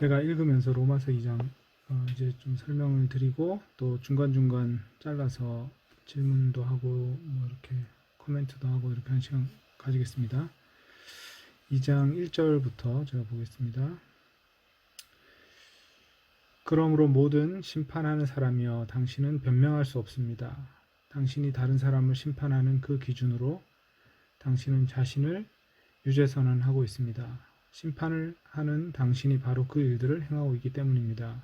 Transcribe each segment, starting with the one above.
제가 읽으면서 로마서 2장 이제 좀 설명을 드리고 또 중간중간 잘라서 질문도 하고 뭐 이렇게 코멘트도 하고 이렇게 한 시간 가지겠습니다. 2장 1절부터 제가 보겠습니다. 그러므로 모든 심판하는 사람이여 당신은 변명할 수 없습니다. 당신이 다른 사람을 심판하는 그 기준으로 당신은 자신을 유죄선언하고 있습니다. 심판을 하는 당신이 바로 그 일들을 행하고 있기 때문입니다.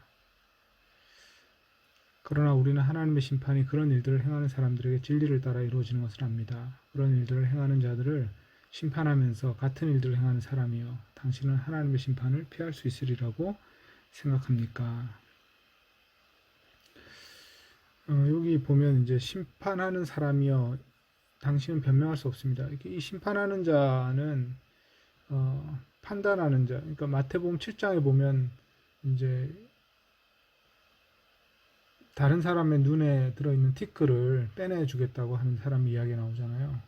그러나 우리는 하나님의 심판이 그런 일들을 행하는 사람들에게 진리를 따라 이루어지는 것을 압니다. 그런 일들을 행하는 자들을 심판하면서 같은 일들을 행하는 사람이여 당신은 하나님의 심판을 피할 수 있으리라고 생각합니까? 여기 보면 이제 심판하는 사람이여 당신은 변명할 수 없습니다. 이 심판하는 자는 판단하는 자. 그러니까 마태복음 7장에 보면 이제 다른 사람의 눈에 들어있는 티끌을 빼내주겠다고 하는 사람 이야기 나오잖아요.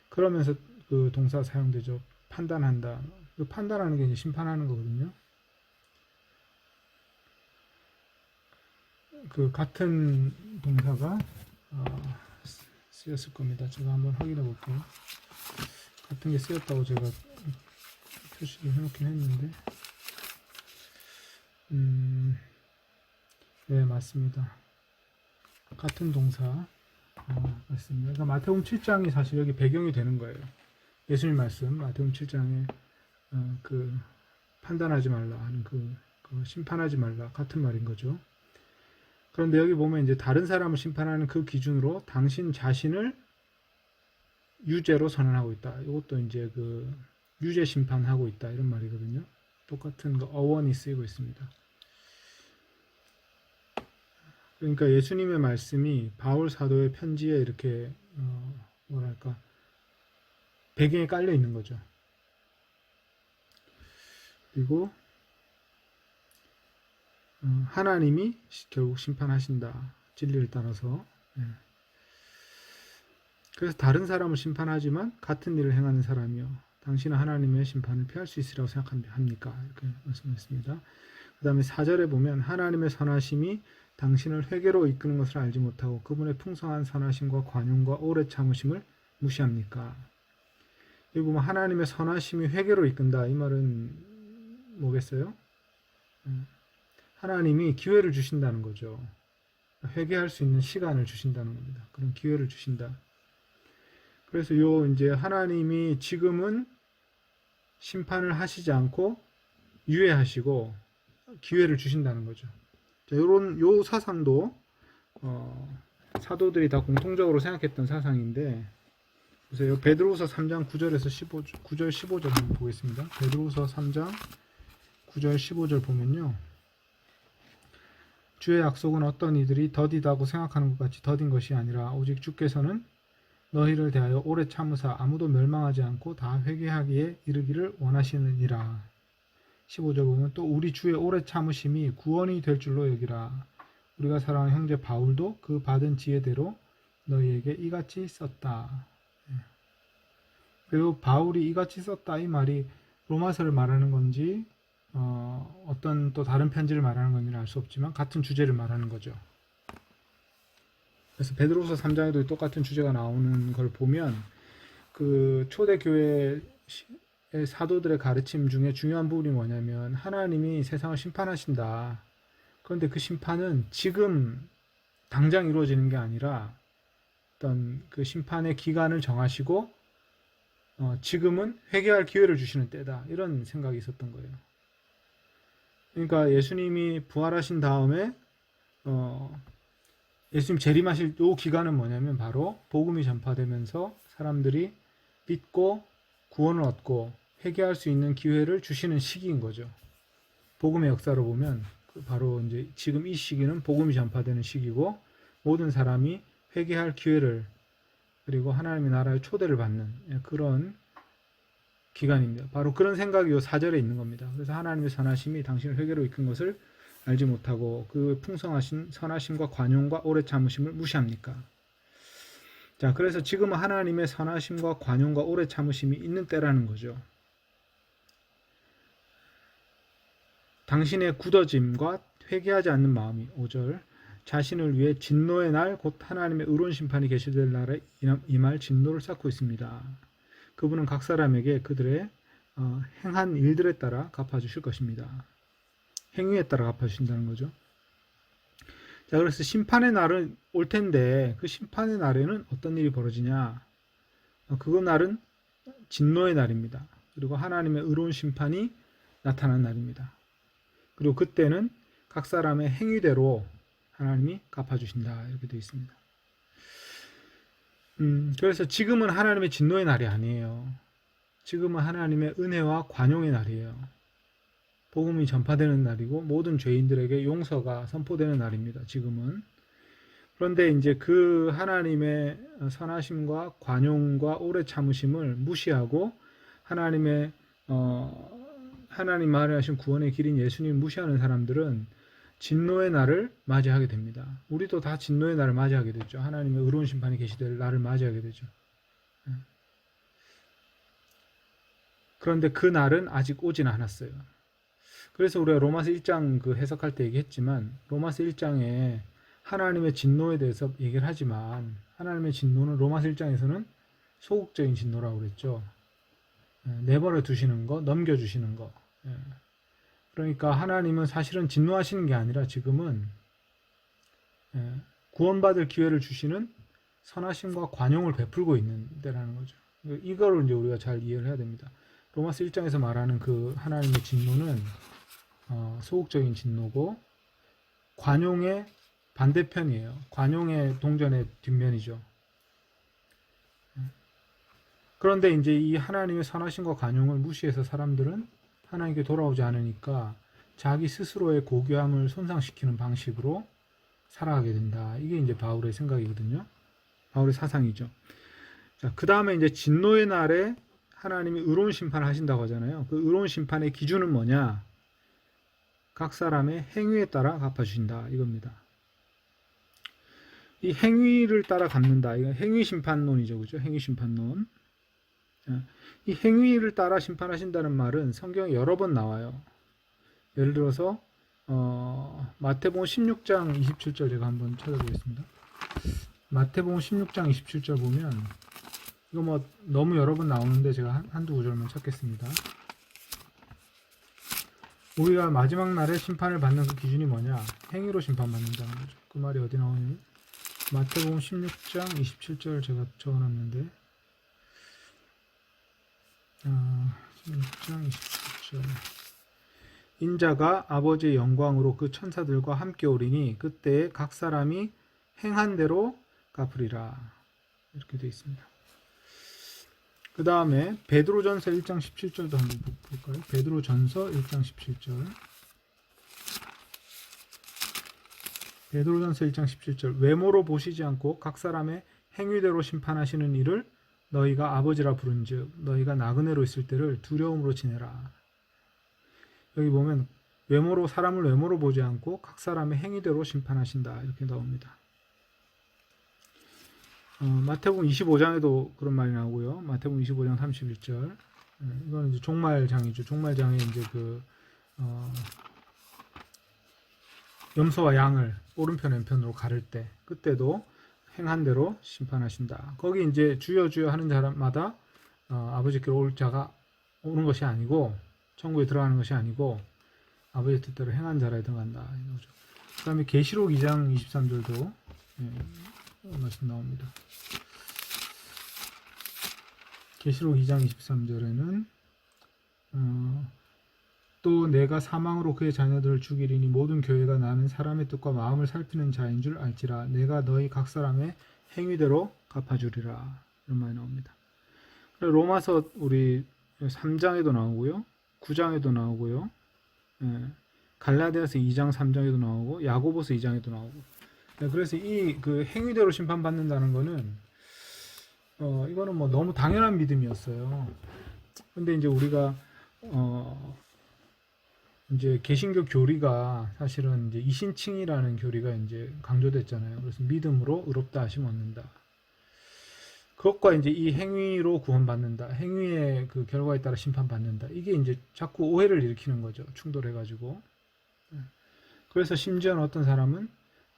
그러면서 그 동사 사용되죠. 판단한다. 그 판단하는 게 이제 심판하는 거거든요. 그 같은 동사가 쓰였을 겁니다. 제가 한번 확인해 볼게요. 같은 게 쓰였다고 제가 표시를 해놓긴 했는데, 네, 맞습니다. 같은 동사 맞습니다. 그러니까 마태복음 7장이 사실 여기 배경이 되는 거예요. 예수님 말씀 마태복음 7장에 그 판단하지 말라 하는 그 심판하지 말라 같은 말인 거죠. 그런데 여기 보면 이제 다른 사람을 심판하는 그 기준으로 당신 자신을 유죄로 선언하고 있다. 이것도 이제 그 유죄 심판하고 있다 이런 말이거든요. 똑같은 그 어원이 쓰이고 있습니다. 그러니까 예수님의 말씀이 바울 사도의 편지에 이렇게 뭐랄까 배경에 깔려 있는 거죠. 그리고 하나님이 결국 심판하신다. 진리를 따라서. 그래서 다른 사람을 심판하지만 같은 일을 행하는 사람이요. 당신은 하나님의 심판을 피할 수 있으리라고 생각합니까? 이렇게 말씀했습니다. 그 다음에 4절에 보면 하나님의 선하심이 당신을 회개로 이끄는 것을 알지 못하고 그분의 풍성한 선하심과 관용과 오래 참으심을 무시합니까? 여기 보면 하나님의 선하심이 회개로 이끈다. 이 말은 뭐겠어요? 하나님이 기회를 주신다는 거죠. 회개할 수 있는 시간을 주신다는 겁니다. 그런 기회를 주신다. 그래서 이제 하나님이 지금은 심판을 하시지 않고 유예하시고 기회를 주신다는 거죠. 요 사상도 사도들이 다 공통적으로 생각했던 사상인데, 보세요. 베드로후서 3장 9절에서 9절 15절 한번 보겠습니다. 베드로후서 3장 9절 15절 보면요. 주의 약속은 어떤 이들이 더디다고 생각하는 것 같이 더딘 것이 아니라 오직 주께서는 너희를 대하여 오래 참으사 아무도 멸망하지 않고 다 회개하기에 이르기를 원하시느니라. 15절 보면 또 우리 주의 오래 참으심이 구원이 될 줄로 여기라. 우리가 사랑하는 형제 바울도 그 받은 지혜대로 너희에게 이같이 썼다. 그리고 바울이 이같이 썼다 이 말이 로마서를 말하는 건지 어떤 또 다른 편지를 말하는 건지는 알 수 없지만 같은 주제를 말하는 거죠. 그래서 베드로서 3장에도 똑같은 주제가 나오는 걸 보면 그 초대교회 사도들의 가르침 중에 중요한 부분이 뭐냐면 하나님이 세상을 심판하신다. 그런데 그 심판은 지금 당장 이루어지는 게 아니라 어떤 그 심판의 기간을 정하시고 지금은 회개할 기회를 주시는 때다. 이런 생각이 있었던 거예요. 그러니까 예수님이 부활하신 다음에 예수님 재림하실 요 기간은 뭐냐면 바로 복음이 전파되면서 사람들이 믿고 구원을 얻고 회개할 수 있는 기회를 주시는 시기인 거죠. 복음의 역사로 보면 바로 이제 지금 이 시기는 복음이 전파되는 시기고 모든 사람이 회개할 기회를 그리고 하나님의 나라의 초대를 받는 그런 기간입니다. 바로 그런 생각이 요 4절에 있는 겁니다. 그래서 하나님의 선하심이 당신을 회개로 이끈 것을 알지 못하고 그 풍성하신 선하심과 관용과 오래 참으심을 무시합니까? 자, 그래서 지금은 하나님의 선하심과 관용과 오래 참으심이 있는 때라는 거죠. 당신의 굳어짐과 회개하지 않는 마음이 5절 자신을 위해 진노의 날 곧 하나님의 의로운 심판이 계시될 날에 임할 진노를 쌓고 있습니다. 그분은 각 사람에게 그들의 행한 일들에 따라 갚아주실 것입니다. 행위에 따라 갚아주신다는 거죠. 자, 그래서 심판의 날은 올 텐데 그 심판의 날에는 어떤 일이 벌어지냐? 그 날은 진노의 날입니다. 그리고 하나님의 의로운 심판이 나타난 날입니다. 그리고 그때는 각 사람의 행위대로 하나님이 갚아주신다 이렇게 되어 있습니다. 그래서 지금은 하나님의 진노의 날이 아니에요. 지금은 하나님의 은혜와 관용의 날이에요. 복음이 전파되는 날이고 모든 죄인들에게 용서가 선포되는 날입니다. 지금은. 그런데 이제 그 하나님의 선하심과 관용과 오래 참으심을 무시하고 하나님의 하나님 마련하신 구원의 길인 예수님 무시하는 사람들은 진노의 날을 맞이하게 됩니다. 우리도 다 진노의 날을 맞이하게 되죠. 하나님의 의로운 심판이 계시될 날을 맞이하게 되죠. 그런데 그 날은 아직 오진 않았어요. 그래서 우리가 로마서 1장 그 해석할 때 얘기했지만 로마서 1장에 하나님의 진노에 대해서 얘기를 하지만 하나님의 진노는 로마서 1장에서는 소극적인 진노라고 그랬죠. 내버려 두시는 거, 넘겨주시는 거. 그러니까 하나님은 사실은 진노하시는 게 아니라 지금은 구원받을 기회를 주시는 선하심과 관용을 베풀고 있는 데라는 거죠. 이거를 이제 우리가 잘 이해를 해야 됩니다. 로마서 1장에서 말하는 그 하나님의 진노는 소극적인 진노고 관용의 반대편이에요. 관용의 동전의 뒷면이죠. 그런데 이제 이 하나님의 선하심과 관용을 무시해서 사람들은 하나님께 돌아오지 않으니까 자기 스스로의 고귀함을 손상시키는 방식으로 살아가게 된다. 이게 이제 바울의 생각이거든요. 바울의 사상이죠. 자, 그 다음에 이제 진노의 날에 하나님이 의로운 심판을 하신다고 하잖아요. 그 의로운 심판의 기준은 뭐냐? 각 사람의 행위에 따라 갚아주신다. 이겁니다. 이 행위를 따라 갚는다. 이건 행위 심판론이죠. 그죠? 행위 심판론. 이 행위를 따라 심판하신다는 말은 성경에 여러 번 나와요. 예를 들어서 마태복음 16장 27절 제가 한번 찾아보겠습니다. 마태복음 16장 27절 보면 이거 뭐 너무 여러 번 나오는데 제가 한두 구절만 찾겠습니다. 우리가 마지막 날에 심판을 받는 그 기준이 뭐냐? 행위로 심판받는다는 거죠. 그 말이 어디 나오냐면 마태복음 16장 27절 제가 적어놨는데 16장 27절 인자가 아버지의 영광으로 그 천사들과 함께 오리니 그때에 각 사람이 행한 대로 갚으리라 이렇게 되어 있습니다. 그 다음에 베드로전서 1장 17절도 한번 볼까요? 베드로전서 1장 17절 베드로전서 1장 17절 외모로 보시지 않고 각 사람의 행위대로 심판하시는 이를 너희가 아버지라 부른즉 너희가 나그네로 있을 때를 두려움으로 지내라. 여기 보면 사람을 외모로 보지 않고 각 사람의 행위대로 심판하신다 이렇게 나옵니다. 마태복음 25장에도 그런 말이 나오고요. 마태복음 25장 31절 이거는 이제 종말장이죠. 종말장에 이제 염소와 양을 오른편 왼편으로 가를 때 그때도 행한 대로 심판하신다. 거기 이제 주여 주여 하는 사람마다 아버지께로 올 자가 오는 것이 아니고 천국에 들어가는 것이 아니고 아버지의 뜻대로 행한 자라에 들어간다. 이거죠. 그 다음에 계시록 2장 23절도 말씀 나옵니다. 계시록 2장 23절에는 또 내가 사망으로 그의 자녀들을 죽이리니 모든 교회가 나는 사람의 뜻과 마음을 살피는 자인 줄 알지라. 내가 너희 각 사람의 행위대로 갚아주리라. 이런 말이 나옵니다. 로마서 우리 3장에도 나오고요. 9장에도 나오고요. 갈라디아서 2장 3장에도 나오고 야고보서 2장에도 나오고. 그래서 이 그 행위대로 심판받는다는 거는 이거는 뭐 너무 당연한 믿음이었어요. 근데 이제 우리가 이제 개신교 교리가 사실은 이제 이신칭이라는 교리가 이제 강조됐잖아요. 그래서 믿음으로 의롭다 하심 얻는다. 그것과 이제 이 행위로 구원받는다. 행위의 그 결과에 따라 심판받는다. 이게 이제 자꾸 오해를 일으키는 거죠. 충돌해가지고. 그래서 심지어는 어떤 사람은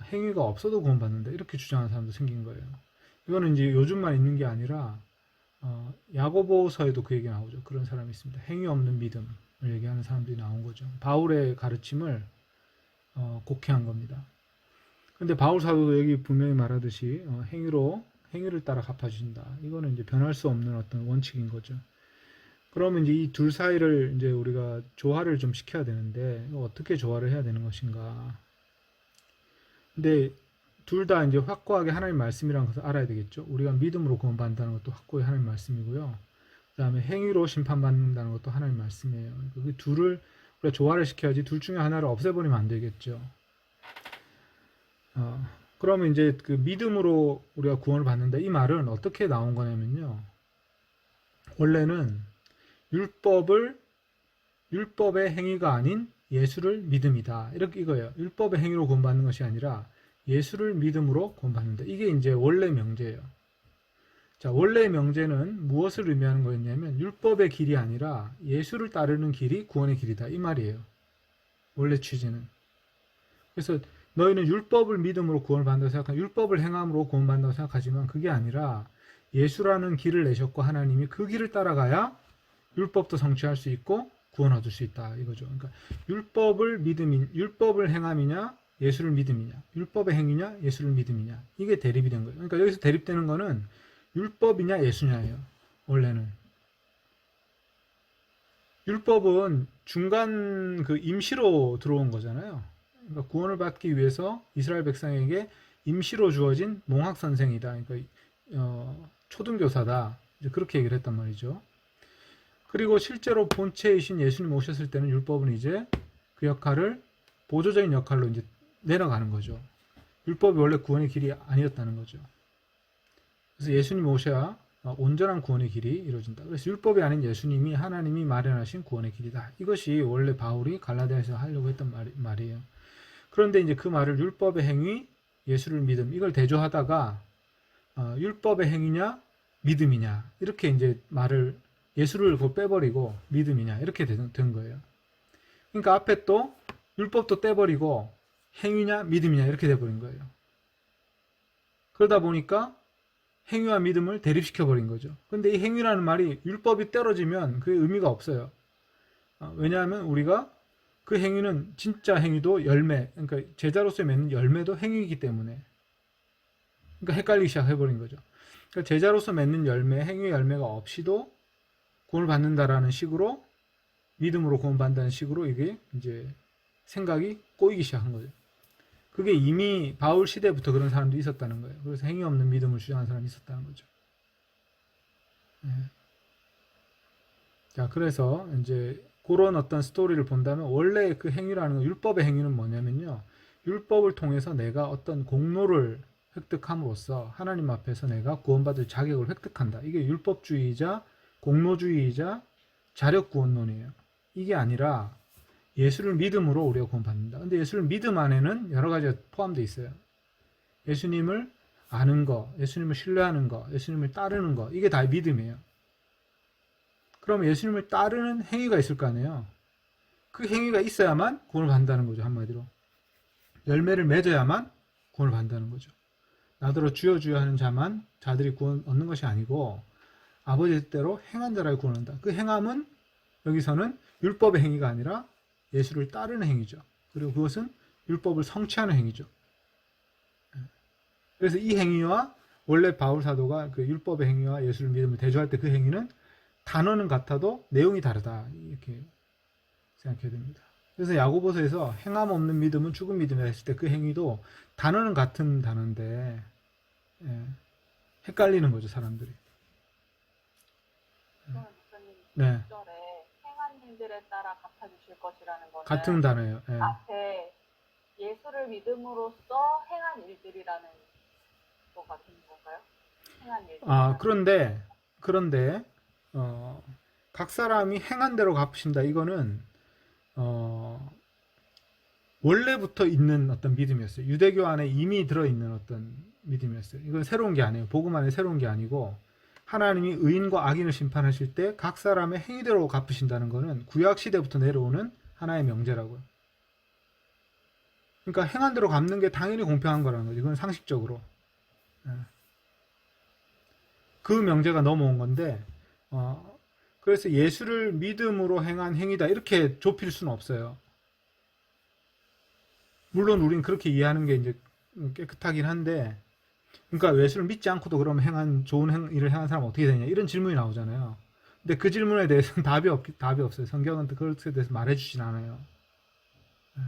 행위가 없어도 구원받는다 이렇게 주장하는 사람도 생긴 거예요. 이거는 이제 요즘만 있는 게 아니라 야고보서에도 그 얘기 나오죠. 그런 사람이 있습니다. 행위 없는 믿음을 얘기하는 사람들이 나온 거죠. 바울의 가르침을 곡해한 겁니다. 근데 바울 사도도 여기 분명히 말하듯이 행위를 따라 갚아주신다. 이거는 이제 변할 수 없는 어떤 원칙인 거죠. 그러면 이제 이 둘 사이를 이제 우리가 조화를 좀 시켜야 되는데 어떻게 조화를 해야 되는 것인가? 근데 둘 다 이제 확고하게 하나님 말씀이라는 것을 알아야 되겠죠. 우리가 믿음으로 구원받는다는 것도 확고히 하나님 말씀이고요. 그다음에 행위로 심판받는다는 것도 하나님 말씀이에요. 그 둘을 우리가 조화를 시켜야지 둘 중에 하나를 없애버리면 안 되겠죠. 그러면 이제 그 믿음으로 우리가 구원을 받는다 이 말은 어떻게 나온 거냐면요. 원래는 율법의 행위가 아닌 예수를 믿음이다. 이렇게 이거예요. 율법의 행위로 구원받는 것이 아니라 예수를 믿음으로 구원받는다. 이게 이제 원래 명제예요. 자, 원래의 명제는 무엇을 의미하는 거였냐면 율법의 길이 아니라 예수를 따르는 길이 구원의 길이다. 이 말이에요. 원래 취지는. 그래서 너희는 율법을 믿음으로 구원을 받는다고 생각하면 율법을 행함으로 구원받는다고 생각하지만 그게 아니라 예수라는 길을 내셨고 하나님이 그 길을 따라가야 율법도 성취할 수 있고 구원 얻을 수 있다 이거죠. 그러니까 율법을 행함이냐 예수를 믿음이냐 율법의 행위냐 예수를 믿음이냐 이게 대립이 된 거예요. 그러니까 여기서 대립되는 거는 율법이냐 예수냐예요. 원래는 율법은 중간 그 임시로 들어온 거잖아요. 그러니까 구원을 받기 위해서 이스라엘 백성에게 임시로 주어진 몽학 선생이다. 그러니까 초등교사다. 이제 그렇게 얘기를 했단 말이죠. 그리고 실제로 본체이신 예수님 오셨을 때는 율법은 이제 그 역할을 보조적인 역할로 이제 내려가는 거죠. 율법이 원래 구원의 길이 아니었다는 거죠. 그래서 예수님 오셔야 온전한 구원의 길이 이루어진다. 그래서 율법이 아닌 예수님이 하나님이 마련하신 구원의 길이다. 이것이 원래 바울이 갈라디아에서 하려고 했던 말이에요. 그런데 이제 그 말을 율법의 행위, 예수를 믿음 이걸 대조하다가 율법의 행위냐 믿음이냐 이렇게 이제 말을 예수를 빼버리고 믿음이냐 이렇게 된 거예요. 그러니까 앞에 또 율법도 떼버리고 행위냐 믿음이냐 이렇게 돼버린 거예요. 그러다 보니까 행위와 믿음을 대립시켜 버린 거죠. 근데 이 행위라는 말이 율법이 떨어지면 그게 의미가 없어요. 왜냐하면 우리가 그 행위는 진짜 행위도 열매, 그러니까 제자로서 맺는 열매도 행위이기 때문에 그러니까 헷갈리기 시작해버린 거죠. 그러니까 제자로서 맺는 열매, 행위의 열매가 없이도 구원을 받는다라는 식으로 믿음으로 구원받는다는 식으로 이게 이제 생각이 꼬이기 시작한 거죠. 그게 이미 바울 시대부터 그런 사람도 있었다는 거예요. 그래서 행위 없는 믿음을 주장하는 사람이 있었다는 거죠. 네. 자, 그래서 이제 그런 어떤 스토리를 본다면 원래 그 행위라는 거, 율법의 행위는 뭐냐면요. 율법을 통해서 내가 어떤 공로를 획득함으로써 하나님 앞에서 내가 구원받을 자격을 획득한다. 이게 율법주의이자 공로주의이자 자력구원론이에요. 이게 아니라 예수를 믿음으로 우리가 구원받는다. 근데 예수를 믿음 안에는 여러 가지가 포함되어 있어요. 예수님을 아는 거, 예수님을 신뢰하는 거, 예수님을 따르는 거, 이게 다 믿음이에요. 그럼 예수님을 따르는 행위가 있을 거 아니에요. 그 행위가 있어야만 구원을 받는다는 거죠. 한마디로. 열매를 맺어야만 구원을 받는다는 거죠. 나더러 주여 주여 하는 자들이 구원 얻는 것이 아니고 아버지 뜻대로 행한 자를 구원한다. 그 행함은 여기서는 율법의 행위가 아니라 예수를 따르는 행위죠. 그리고 그것은 율법을 성취하는 행위죠. 그래서 이 행위와 원래 바울 사도가 그 율법의 행위와 예수를 믿음을 대조할 때 그 행위는 단어는 같아도 내용이 다르다. 이렇게 생각해야 됩니다. 그래서 야고보서에서 행함 없는 믿음은 죽은 믿음이라 했을 때 그 행위도 단어는 같은 단어인데 헷갈리는 거죠, 사람들이. 네. 행한 일들에 따라 갚아주실 것이라는 거는 같은 단어예요. 네. 앞에 예수를 믿음으로써 행한 일들이라는 거가 되는 건가요? 행한 일들. 그런데 각 사람이 행한 대로 갚으신다. 이거는 원래부터 있는 어떤 믿음이었어요. 유대교 안에 이미 들어있는 어떤 믿음이었어요. 이건 새로운 게 아니에요. 복음 안에 새로운 게 아니고 하나님이 의인과 악인을 심판하실 때 각 사람의 행위대로 갚으신다는 것은 구약 시대부터 내려오는 하나의 명제라고요. 그러니까 행한 대로 갚는 게 당연히 공평한 거라는 거죠. 이건 상식적으로. 예. 그 명제가 넘어온 건데, 그래서 예수를 믿음으로 행한 행위다 이렇게 좁힐 수는 없어요. 물론 우린 그렇게 이해하는 게 이제 깨끗하긴 한데, 그러니까 예수를 믿지 않고도 그럼 행한 좋은 일을 행한 사람 어떻게 되냐 이런 질문이 나오잖아요. 근데 그 질문에 대해서는 답이 없어요. 성경은 그것에 대해서 말해주진 않아요. 예.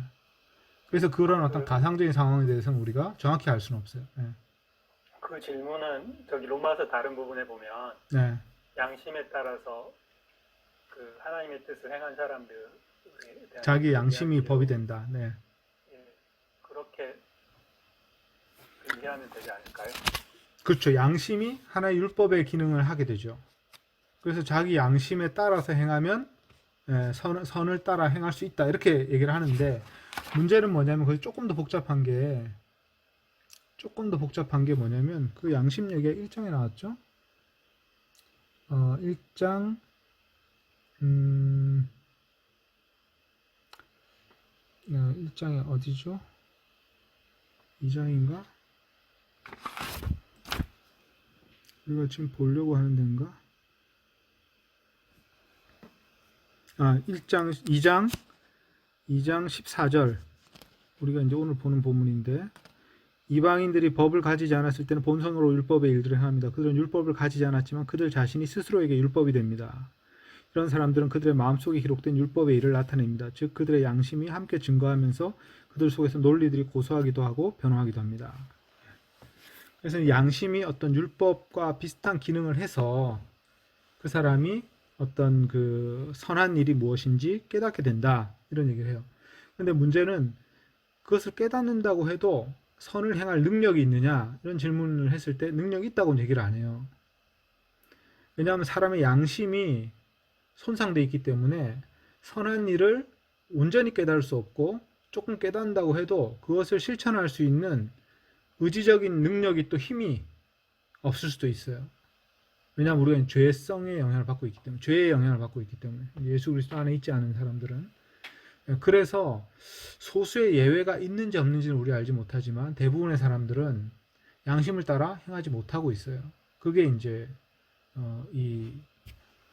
그래서 그런 어떤 가상적인 상황에 대해서는 우리가 정확히 알 수는 없어요. 예. 그 질문은 저기 로마서 다른 부분에 보면 네. 양심에 따라서 그 하나님의 뜻을 행한 사람들에 대한 자기 양심이 이야기로, 법이 된다. 네. 예, 그렇게 이해하면 되지 않을까요? 그렇죠. 양심이 하나의 율법의 기능을 하게 되죠. 그래서 자기 양심에 따라서 행하면 선을 따라 행할 수 있다. 이렇게 얘기를 하는데 문제는 뭐냐면 거기 조금 더 복잡한 게 뭐냐면 그 양심 얘기가 1장에 나왔죠. 1장 1장에 어디죠? 2장인가? 우리가 지금 보려고 하는 데인가? 2장 14절. 우리가 이제 오늘 보는 본문인데, 이방인들이 법을 가지지 않았을 때는 본성으로 율법의 일들을 행합니다. 그들은 율법을 가지지 않았지만 그들 자신이 스스로에게 율법이 됩니다. 이런 사람들은 그들의 마음속에 기록된 율법의 일을 나타냅니다. 즉 그들의 양심이 함께 증거하면서 그들 속에서 논리들이 고소하기도 하고 변화하기도 합니다. 그래서 양심이 어떤 율법과 비슷한 기능을 해서 그 사람이 어떤 그 선한 일이 무엇인지 깨닫게 된다. 이런 얘기를 해요. 근데 문제는 그것을 깨닫는다고 해도 선을 행할 능력이 있느냐? 이런 질문을 했을 때 능력이 있다고는 얘기를 안 해요. 왜냐하면 사람의 양심이 손상되어 있기 때문에 선한 일을 온전히 깨달을 수 없고 조금 깨닫는다고 해도 그것을 실천할 수 있는 의지적인 능력이 또 힘이 없을 수도 있어요. 왜냐하면 우리가 죄성의 영향을 받고 있기 때문에, 죄의 영향을 받고 있기 때문에, 예수 그리스도 안에 있지 않은 사람들은. 그래서 소수의 예외가 있는지 없는지는 우리 알지 못하지만 대부분의 사람들은 양심을 따라 행하지 못하고 있어요. 그게 이제 이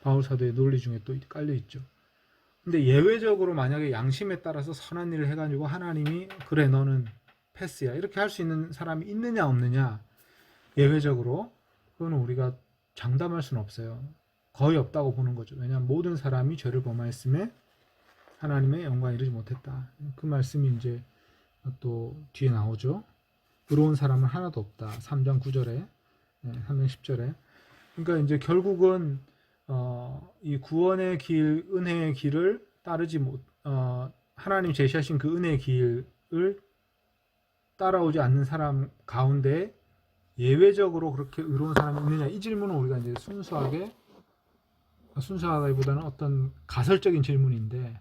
바울 사도의 논리 중에 또 깔려 있죠. 근데 예외적으로 만약에 양심에 따라서 선한 일을 해가지고 하나님이 그래 너는 패스야 이렇게 할 수 있는 사람이 있느냐 없느냐, 예외적으로 그거는 우리가 장담할 수는 없어요. 거의 없다고 보는 거죠. 왜냐하면 모든 사람이 죄를 범하였음에 하나님의 영광에 이르지 못했다. 그 말씀이 이제 또 뒤에 나오죠. 의로운 사람은 하나도 없다. 3장 9절에 3장 10절에. 그러니까 이제 결국은 이 구원의 길, 은혜의 길을 따르지 못, 하나님 제시하신 그 은혜의 길을 따라오지 않는 사람 가운데 예외적으로 그렇게 의로운 사람이 있느냐, 이 질문은 우리가 이제 순수하기보다는 어떤 가설적인 질문인데,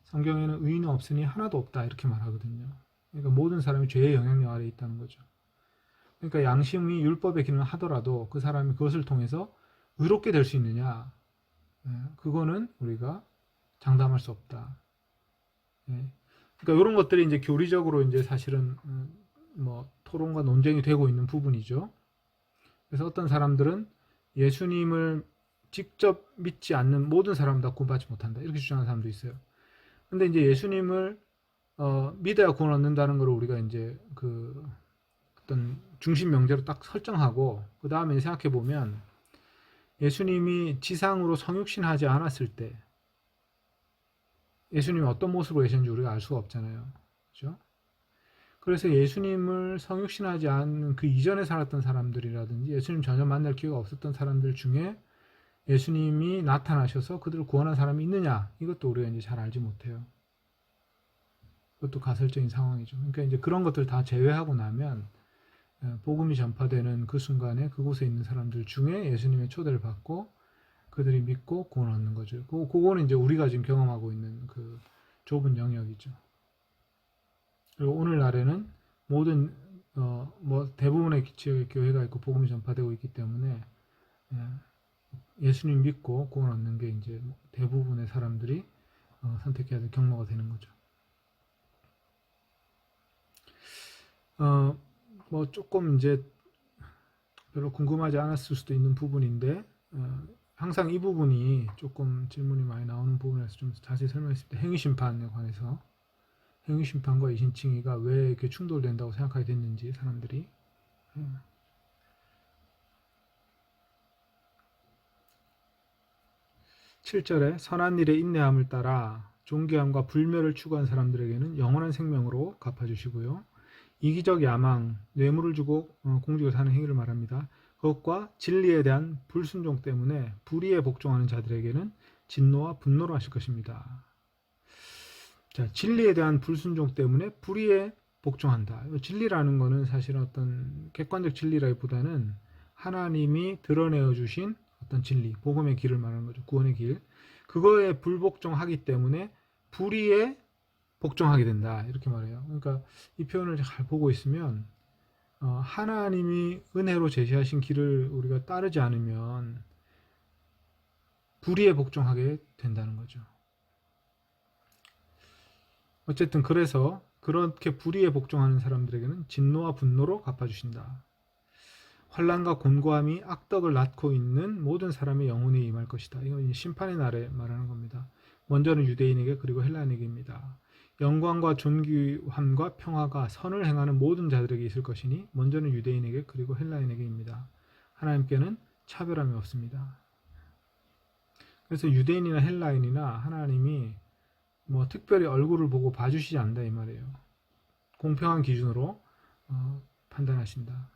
성경에는 의인은 없으니 하나도 없다 이렇게 말하거든요. 그러니까 모든 사람이 죄의 영향력 아래에 있다는 거죠. 그러니까 양심이 율법의 기능을 하더라도 그 사람이 그것을 통해서 의롭게 될 수 있느냐, 그거는 우리가 장담할 수 없다. 그러니까 이런 것들이 이제 교리적으로 이제 사실은 뭐 토론과 논쟁이 되고 있는 부분이죠. 그래서 어떤 사람들은 예수님을 직접 믿지 않는 모든 사람 다 구원받지 못한다 이렇게 주장하는 사람도 있어요. 근데 이제 예수님을 믿어야 구원 얻는다는 걸 우리가 이제 그 어떤 중심 명제로 딱 설정하고 그 다음에 생각해 보면 예수님이 지상으로 성육신하지 않았을 때 예수님이 어떤 모습으로 계셨는지 우리가 알 수가 없잖아요. 그렇죠? 그래서 예수님을 성육신하지 않은 그 이전에 살았던 사람들이라든지 예수님 전혀 만날 기회가 없었던 사람들 중에 예수님이 나타나셔서 그들을 구원한 사람이 있느냐, 이것도 우리가 이제 잘 알지 못해요. 그것도 가설적인 상황이죠. 그러니까 이제 그런 것들 다 제외하고 나면 복음이 전파되는 그 순간에 그곳에 있는 사람들 중에 예수님의 초대를 받고 그들이 믿고 구원 얻는 거죠. 그거는 이제 우리가 지금 경험하고 있는 그 좁은 영역이죠. 그리고 오늘날에는 모든 뭐 대부분의 지역에 교회가 있고 복음이 전파되고 있기 때문에 예수님 믿고 구원 얻는 게 이제 대부분의 사람들이 선택해야 될 경로가 되는 거죠. 뭐 조금 이제 별로 궁금하지 않았을 수도 있는 부분인데 항상 이 부분이 조금 질문이 많이 나오는 부분에서 좀 자세히 설명했습니다. 행위심판에 관해서 행위심판과 이신칭의가 왜 이렇게 충돌된다고 생각하게 됐는지 사람들이 7절에 선한 일에 인내함을 따라 존귀함과 불멸을 추구한 사람들에게는 영원한 생명으로 갚아주시고요. 이기적 야망, 뇌물을 주고 공직을 사는 행위를 말합니다. 그것과 진리에 대한 불순종 때문에 불의에 복종하는 자들에게는 진노와 분노로 하실 것입니다. 자, 진리에 대한 불순종 때문에 불의에 복종한다. 진리라는 것은 사실 어떤 객관적 진리라기보다는 하나님이 드러내어 주신 어떤 진리, 복음의 길을 말하는 거죠. 구원의 길. 그거에 불복종하기 때문에 불의에 복종하게 된다. 이렇게 말해요. 그러니까 이 표현을 잘 보고 있으면 하나님이 은혜로 제시하신 길을 우리가 따르지 않으면 불의에 복종하게 된다는 거죠. 어쨌든 그래서 그렇게 불의에 복종하는 사람들에게는 진노와 분노로 갚아주신다. 환난과 곤고함이 악덕을 낳고 있는 모든 사람의 영혼에 임할 것이다. 이건 심판의 날에 말하는 겁니다. 먼저는 유대인에게 그리고 헬라인에게입니다. 영광과 존귀함과 평화가 선을 행하는 모든 자들에게 있을 것이니 먼저는 유대인에게 그리고 헬라인에게입니다. 하나님께는 차별함이 없습니다. 그래서 유대인이나 헬라인이나 하나님이 뭐 특별히 얼굴을 보고 봐주시지 않는다 이 말이에요. 공평한 기준으로 판단하신다.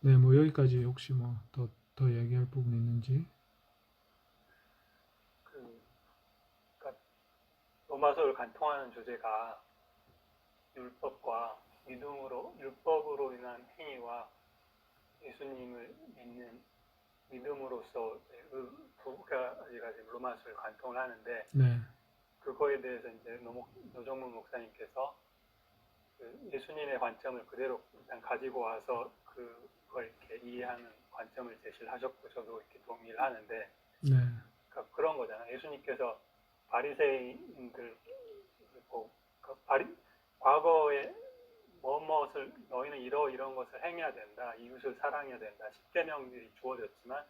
네, 뭐 여기까지 혹시 뭐 더 얘기할 부분 있는지? 그러니까 로마서를 간통하는 주제가 율법과 율법으로 인한 행위와 예수님을 믿는 믿음으로써 두 가지가 지금 로마서를 간통을 하는데 네, 그거에 대해서 이제 노정문 목사님께서 그 예수님의 관점을 그대로 일단 가지고 와서 그걸 이렇게 이해하는 관점을 제시를 하셨고 저도 이렇게 동의를 하는데 네, 그러니까 그런 거잖아요. 예수님께서 바리새인들 과거에 무엇을 너희는 이런 것을 행해야 된다. 이웃을 사랑해야 된다. 10계명들이 주어졌지만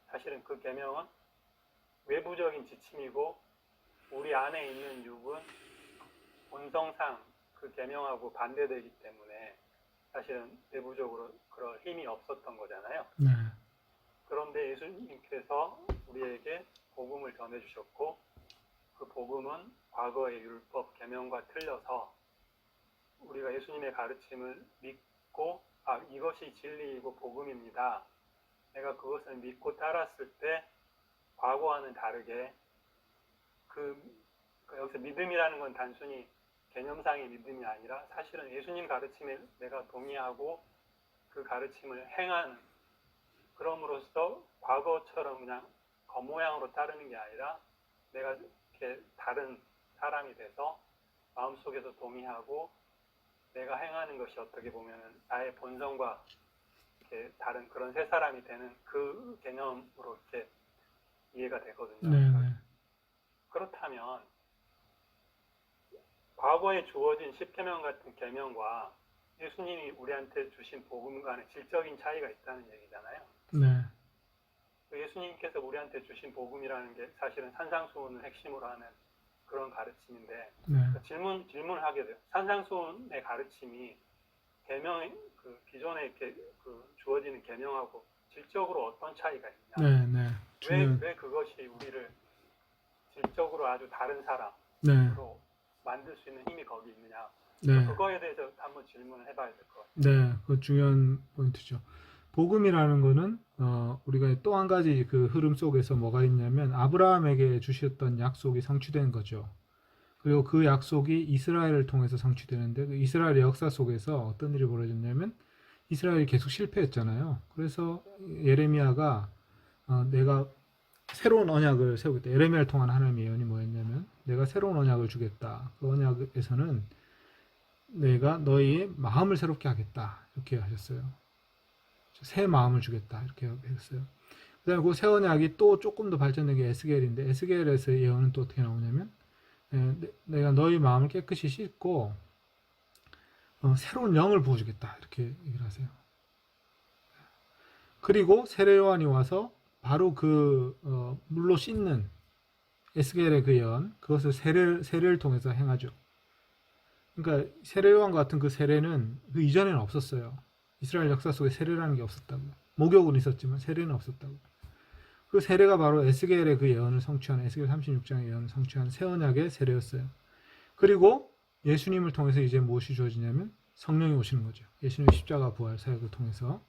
사실은 그 계명은 외부적인 지침이고 우리 안에 있는 육은 본성상 그 계명하고 반대되기 때문에 사실은 내부적으로 그럴 힘이 없었던 거잖아요. 네, 그런데 예수님께서 우리에게 복음을 전해주셨고 그 복음은 과거의 율법 계명과 틀려서 우리가 예수님의 가르침을 믿고 이것이 진리이고 복음입니다. 내가 그것을 믿고 따랐을 때 과거와는 다르게 여기서 믿음이라는 건 단순히 개념상의 믿음이 아니라 사실은 예수님 가르침에 내가 동의하고 그 가르침을 행하는 그럼으로써 과거처럼 그냥 겉모양으로 따르는 게 아니라 내가 이렇게 다른 사람이 돼서 마음속에서 동의하고 내가 행하는 것이 어떻게 보면 나의 본성과 이렇게 다른 그런 새 사람이 되는 그 개념으로 이렇게 이해가 되거든요. 네, 네. 그렇다면 과거에 주어진 10계명 같은 계명과 예수님이 우리한테 주신 복음 간에 질적인 차이가 있다는 얘기잖아요. 네, 예수님께서 우리한테 주신 복음이라는 게 사실은 산상수훈을 핵심으로 하는 그런 가르침인데 네. 질문을 하게 돼요. 산상수훈의 가르침이 기존에 이렇게 주어지는 계명하고 질적으로 어떤 차이가 있냐? 네, 네. 왜 그것이 우리를 질적으로 아주 다른 사람으로 네, 만들 수 있는 힘이 거기 있느냐? 네, 그거에 대해서 한번 질문을 해봐야 될 것 같아요. 네. 그 중요한 포인트죠. 복음이라는 거는 우리가 또 한 가지 그 흐름 속에서 뭐가 있냐면 아브라함에게 주셨던 약속이 상취된 거죠. 그리고 그 약속이 이스라엘을 통해서 상취되는데 그 이스라엘의 역사 속에서 어떤 일이 벌어졌냐면 이스라엘이 계속 실패했잖아요. 그래서 예레미야가 내가 새로운 언약을 세우겠다. 예레미야를 통한 하나님의 예언이 뭐였냐면 내가 새로운 언약을 주겠다. 그 언약에서는 내가 너희의 마음을 새롭게 하겠다. 이렇게 하셨어요. 새 마음을 주겠다. 이렇게 했어요. 그다음에 그 새 언약이 또 조금 더 발전된 게 에스겔인데 에스겔에서의 예언은 또 어떻게 나오냐면 내가 너희 마음을 깨끗이 씻고 새로운 영을 부어주겠다 이렇게 얘기를 하세요. 그리고 세례 요한이 와서 바로 그 물로 씻는 에스겔의 그 예언 그것을 세례를 통해서 행하죠. 그러니까 세례 요한 같은 그 세례는 그 이전에는 없었어요. 이스라엘 역사 속에 세례라는 게 없었다고. 목욕은 있었지만 세례는 없었다고. 그 세례가 바로 에스겔의 그 예언을 성취한 에스겔 36장의 예언을 성취한 새 언약의 세례였어요. 그리고 예수님을 통해서 이제 무엇이 주어지냐면 성령이 오시는 거죠. 예수님의 십자가 부활 사역을 통해서.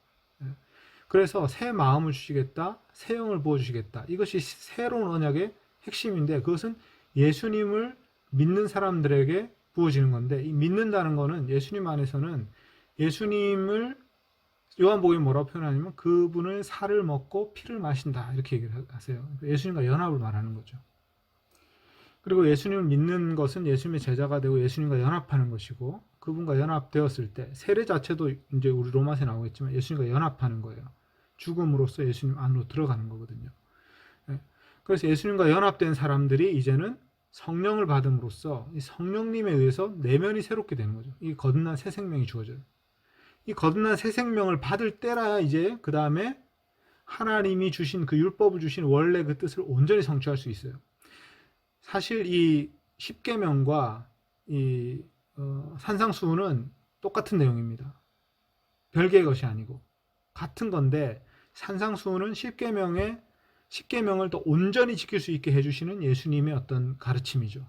그래서 새 마음을 주시겠다, 새 영을 부어주시겠다. 이것이 새로운 언약의 핵심인데 그것은 예수님을 믿는 사람들에게 부어지는 건데 이 믿는다는 거는 예수님 안에서는 예수님을 요한복음이 뭐라고 표현하냐면 그분을 살을 먹고 피를 마신다 이렇게 얘기를 하세요. 예수님과 연합을 말하는 거죠. 그리고 예수님을 믿는 것은 예수님의 제자가 되고 예수님과 연합하는 것이고 그분과 연합되었을 때 세례 자체도 이제 우리 로마서에 나오겠지만 예수님과 연합하는 거예요. 죽음으로써 예수님 안으로 들어가는 거거든요. 그래서 예수님과 연합된 사람들이 이제는 성령을 받음으로써 이 성령님에 의해서 내면이 새롭게 되는 거죠. 이 거듭난 새 생명이 주어져요. 이 거듭난 새 생명을 받을 때라야 이제 그 다음에 하나님이 주신 그 율법을 주신 원래 그 뜻을 온전히 성취할 수 있어요. 사실 이 십계명과 이 산상수훈은 똑같은 내용입니다. 별개의 것이 아니고 같은 건데 산상수훈은 십계명을 더 온전히 지킬 수 있게 해주시는 예수님의 어떤 가르침이죠.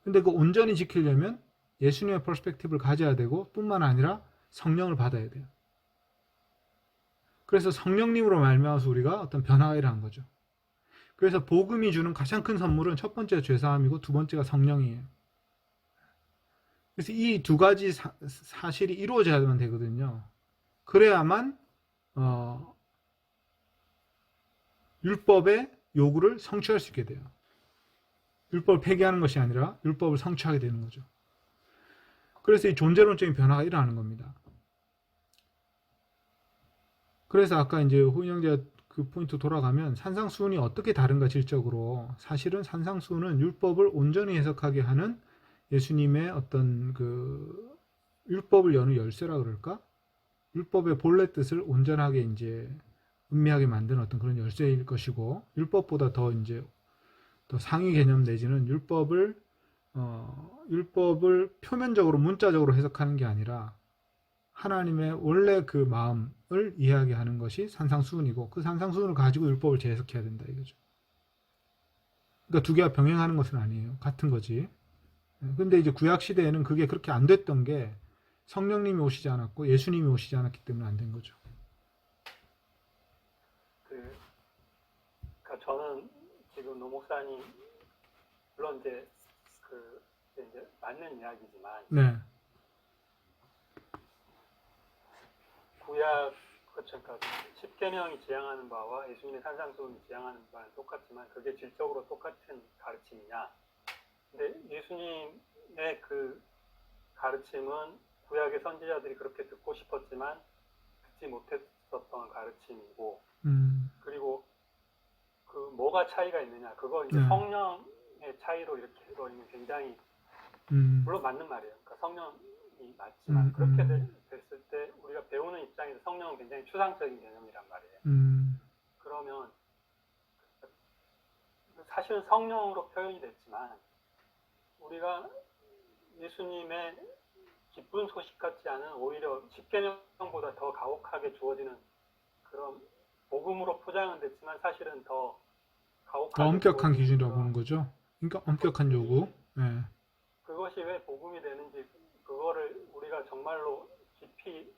근데 그 온전히 지키려면 예수님의 퍼스펙티브를 가져야 되고 뿐만 아니라 성령을 받아야 돼요. 그래서 성령님으로 말미암아서 우리가 어떤 변화가 일어난 거죠. 그래서 복음이 주는 가장 큰 선물은 첫 번째가 죄사함이고 두 번째가 성령이에요. 그래서 이 두 가지 사실이 이루어져야만 되거든요. 그래야만 율법의 요구를 성취할 수 있게 돼요. 율법을 폐기하는 것이 아니라 율법을 성취하게 되는 거죠. 그래서 이 존재론적인 변화가 일어나는 겁니다. 그래서 아까 이제 호인 형제가 그 포인트 돌아가면 산상수훈이 어떻게 다른가 질적으로 사실은 산상수훈은 율법을 온전히 해석하게 하는 예수님의 어떤 그 율법을 여는 열쇠라 그럴까? 율법의 본래 뜻을 온전하게 이제 음미하게 만드는 어떤 그런 열쇠일 것이고 율법보다 더 이제 더 상위 개념 내지는 율법을 표면적으로 문자적으로 해석하는 게 아니라 하나님의 원래 그 마음을 이해하게 하는 것이 산상수훈이고 그 산상수훈을 가지고 율법을 재해석해야 된다 이거죠. 그러니까 두 개가 병행하는 것은 아니에요. 같은 거지. 근데 이제 구약 시대에는 그게 그렇게 안 됐던 게 성령님이 오시지 않았고 예수님이 오시지 않았기 때문에 안 된 거죠. 그러니까 저는 지금 노 목사님 물론 이제 이제 맞는 이야기지만 네. 구약 그러니까 십계명이 지향하는 바와 예수님의 산상수훈이 지향하는 바는 똑같지만 그게 질적으로 똑같은 가르침이냐? 근데 예수님의 그 가르침은 구약의 선지자들이 그렇게 듣고 싶었지만 듣지 못했었던 가르침이고 그리고 그 뭐가 차이가 있느냐? 그거 이제 성령의 차이로 이렇게 해버리면 굉장히 물론 맞는 말이에요. 그러니까 성령이 맞지만 그렇게 됐을 때 우리가 배우는 입장에서 성령은 굉장히 추상적인 개념이란 말이에요. 그러면 사실은 성령으로 표현이 됐지만 우리가 예수님의 기쁜 소식 같지 않은 오히려 십계명보다 더 가혹하게 주어지는 그런 복음으로 포장은 됐지만 사실은 더 가혹하게 더 엄격한 기준이라고 보는 거죠. 그러니까 엄격한 요구. 네. 그것이 왜 복음이 되는지 그거를 우리가 정말로 깊이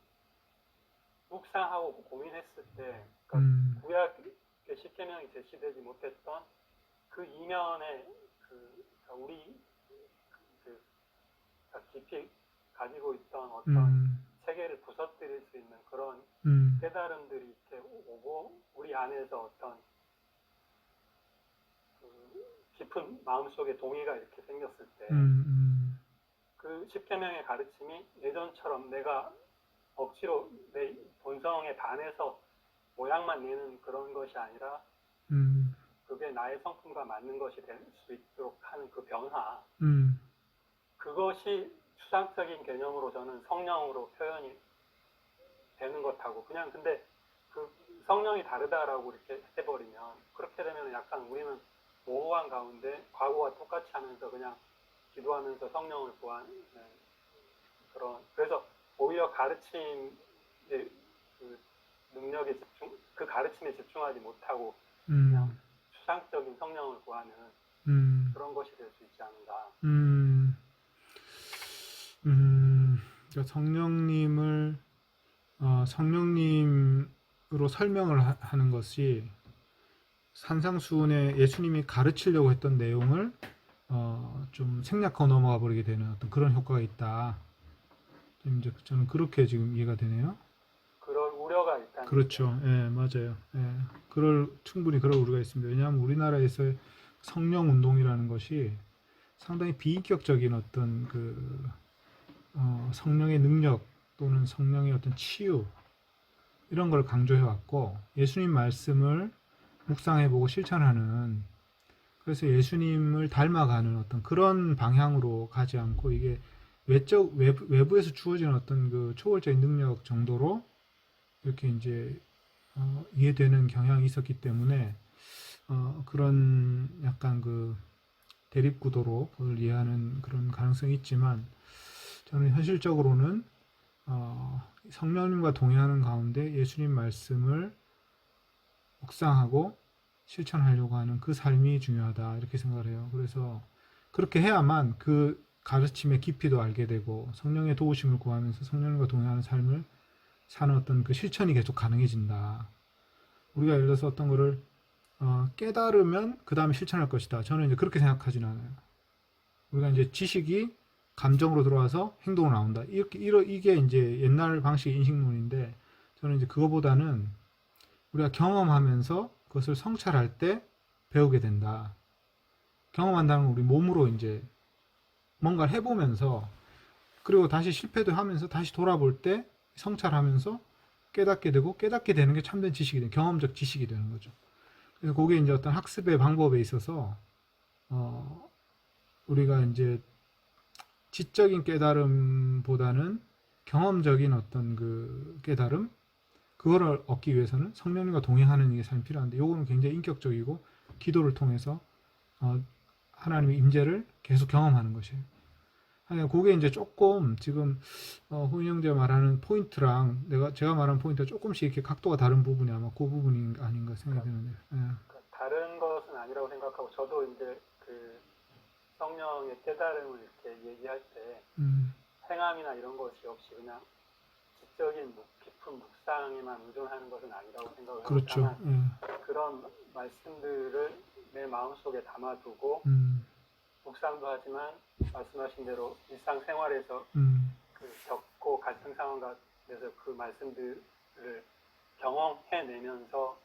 묵상하고 고민했을 때 그러니까 구약의 십계명이 제시되지 못했던 그 이면에 우리 깊이 가지고 있던 어떤 세계를 부서뜨릴 수 있는 그런 깨달음들이 이렇게 오고 우리 안에서 어떤 깊은 마음속에 동의가 이렇게 생겼을 때 그 십계명의 가르침이 예전처럼 내가 억지로 내 본성에 반해서 모양만 내는 그런 것이 아니라 그게 나의 성품과 맞는 것이 될 수 있도록 하는 그 변화, 그것이 추상적인 개념으로 저는 성령으로 표현이 되는 것하고, 그냥 근데 그 성령이 다르다라고 이렇게 해버리면, 그렇게 되면 약간 우리는 모호한 가운데 과거와 똑같이 하면서 그냥 기도하면서 성령을 구하는 그런, 그래서 오히려 가르침의 그 능력에 그 가르침에 집중하지 못하고 그냥 추상적인 성령을 구하는 그런 것이 될 수 있지 않은가. 그러니까 성령님으로 설명을 하는 것이 산상수훈에 예수님이 가르치려고 했던 내용을 좀 생략하고 넘어가 버리게 되는 어떤 그런 효과가 있다. 이제 저는 그렇게 지금 이해가 되네요. 그럴 우려가 있다는 그렇죠. 예, 맞아요. 예. 충분히 그럴 우려가 있습니다. 왜냐하면 우리나라에서의 성령 운동이라는 것이 상당히 비인격적인 어떤 성령의 능력 또는 성령의 어떤 치유 이런 걸 강조해 왔고, 예수님 말씀을 묵상해보고 실천하는, 그래서 예수님을 닮아가는 어떤 그런 방향으로 가지 않고, 이게 외부에서 주어지는 어떤 그 초월적인 능력 정도로 이렇게 이제 이해되는 경향이 있었기 때문에 그런 약간 그 대립구도로 그걸 이해하는 그런 가능성이 있지만, 저는 현실적으로는 성령님과 동행하는 가운데 예수님 말씀을 묵상하고 실천하려고 하는 그 삶이 중요하다, 이렇게 생각을 해요. 그래서 그렇게 해야만 그 가르침의 깊이도 알게 되고 성령의 도우심을 구하면서 성령님과 동행하는 삶을 사는 어떤 그 실천이 계속 가능해진다. 우리가 예를 들어서 어떤 거를 깨달으면 그 다음에 실천할 것이다. 저는 이제 그렇게 생각하지는 않아요. 우리가 이제 지식이 감정으로 들어와서 행동으로 나온다. 이게 이제 옛날 방식의 인식론인데, 저는 이제 그거보다는 우리가 경험하면서 그것을 성찰할 때 배우게 된다. 경험한다는 건 우리 몸으로 이제 뭔가를 해보면서, 그리고 다시 실패도 하면서 다시 돌아볼 때 성찰하면서 깨닫게 되고, 깨닫게 되는 게 참된 지식이 되는, 경험적 지식이 되는 거죠. 그래서 그게 이제 어떤 학습의 방법에 있어서 우리가 이제 지적인 깨달음보다는 경험적인 어떤 그 깨달음, 그거를 얻기 위해서는 성령님과 동행하는 게 참 필요한데, 요거는 굉장히 인격적이고 기도를 통해서 하나님의 임재를 계속 경험하는 것이에요. 그게 이제 조금 지금 호인 형제가 말하는 포인트랑 제가 말하는 포인트가 조금씩 이렇게 각도가 다른 부분이 아마 그 부분이 아닌가 생각이 드는데. 예. 다른 것은 아니라고 생각하고, 저도 이제 그 성령의 깨달음을 이렇게 얘기할 때 행함이나 이런 것이 없이 그냥 지적인 깊은 묵상에만 의존하는 것은 아니라고 생각을 하고, 그렇죠. 다만 그런 말씀들을 내 마음속에 담아두고 묵상도 하지만 말씀하신 대로 일상생활에서 그 겪고 갈등 상황 가운데서 그 말씀들을 경험해내면서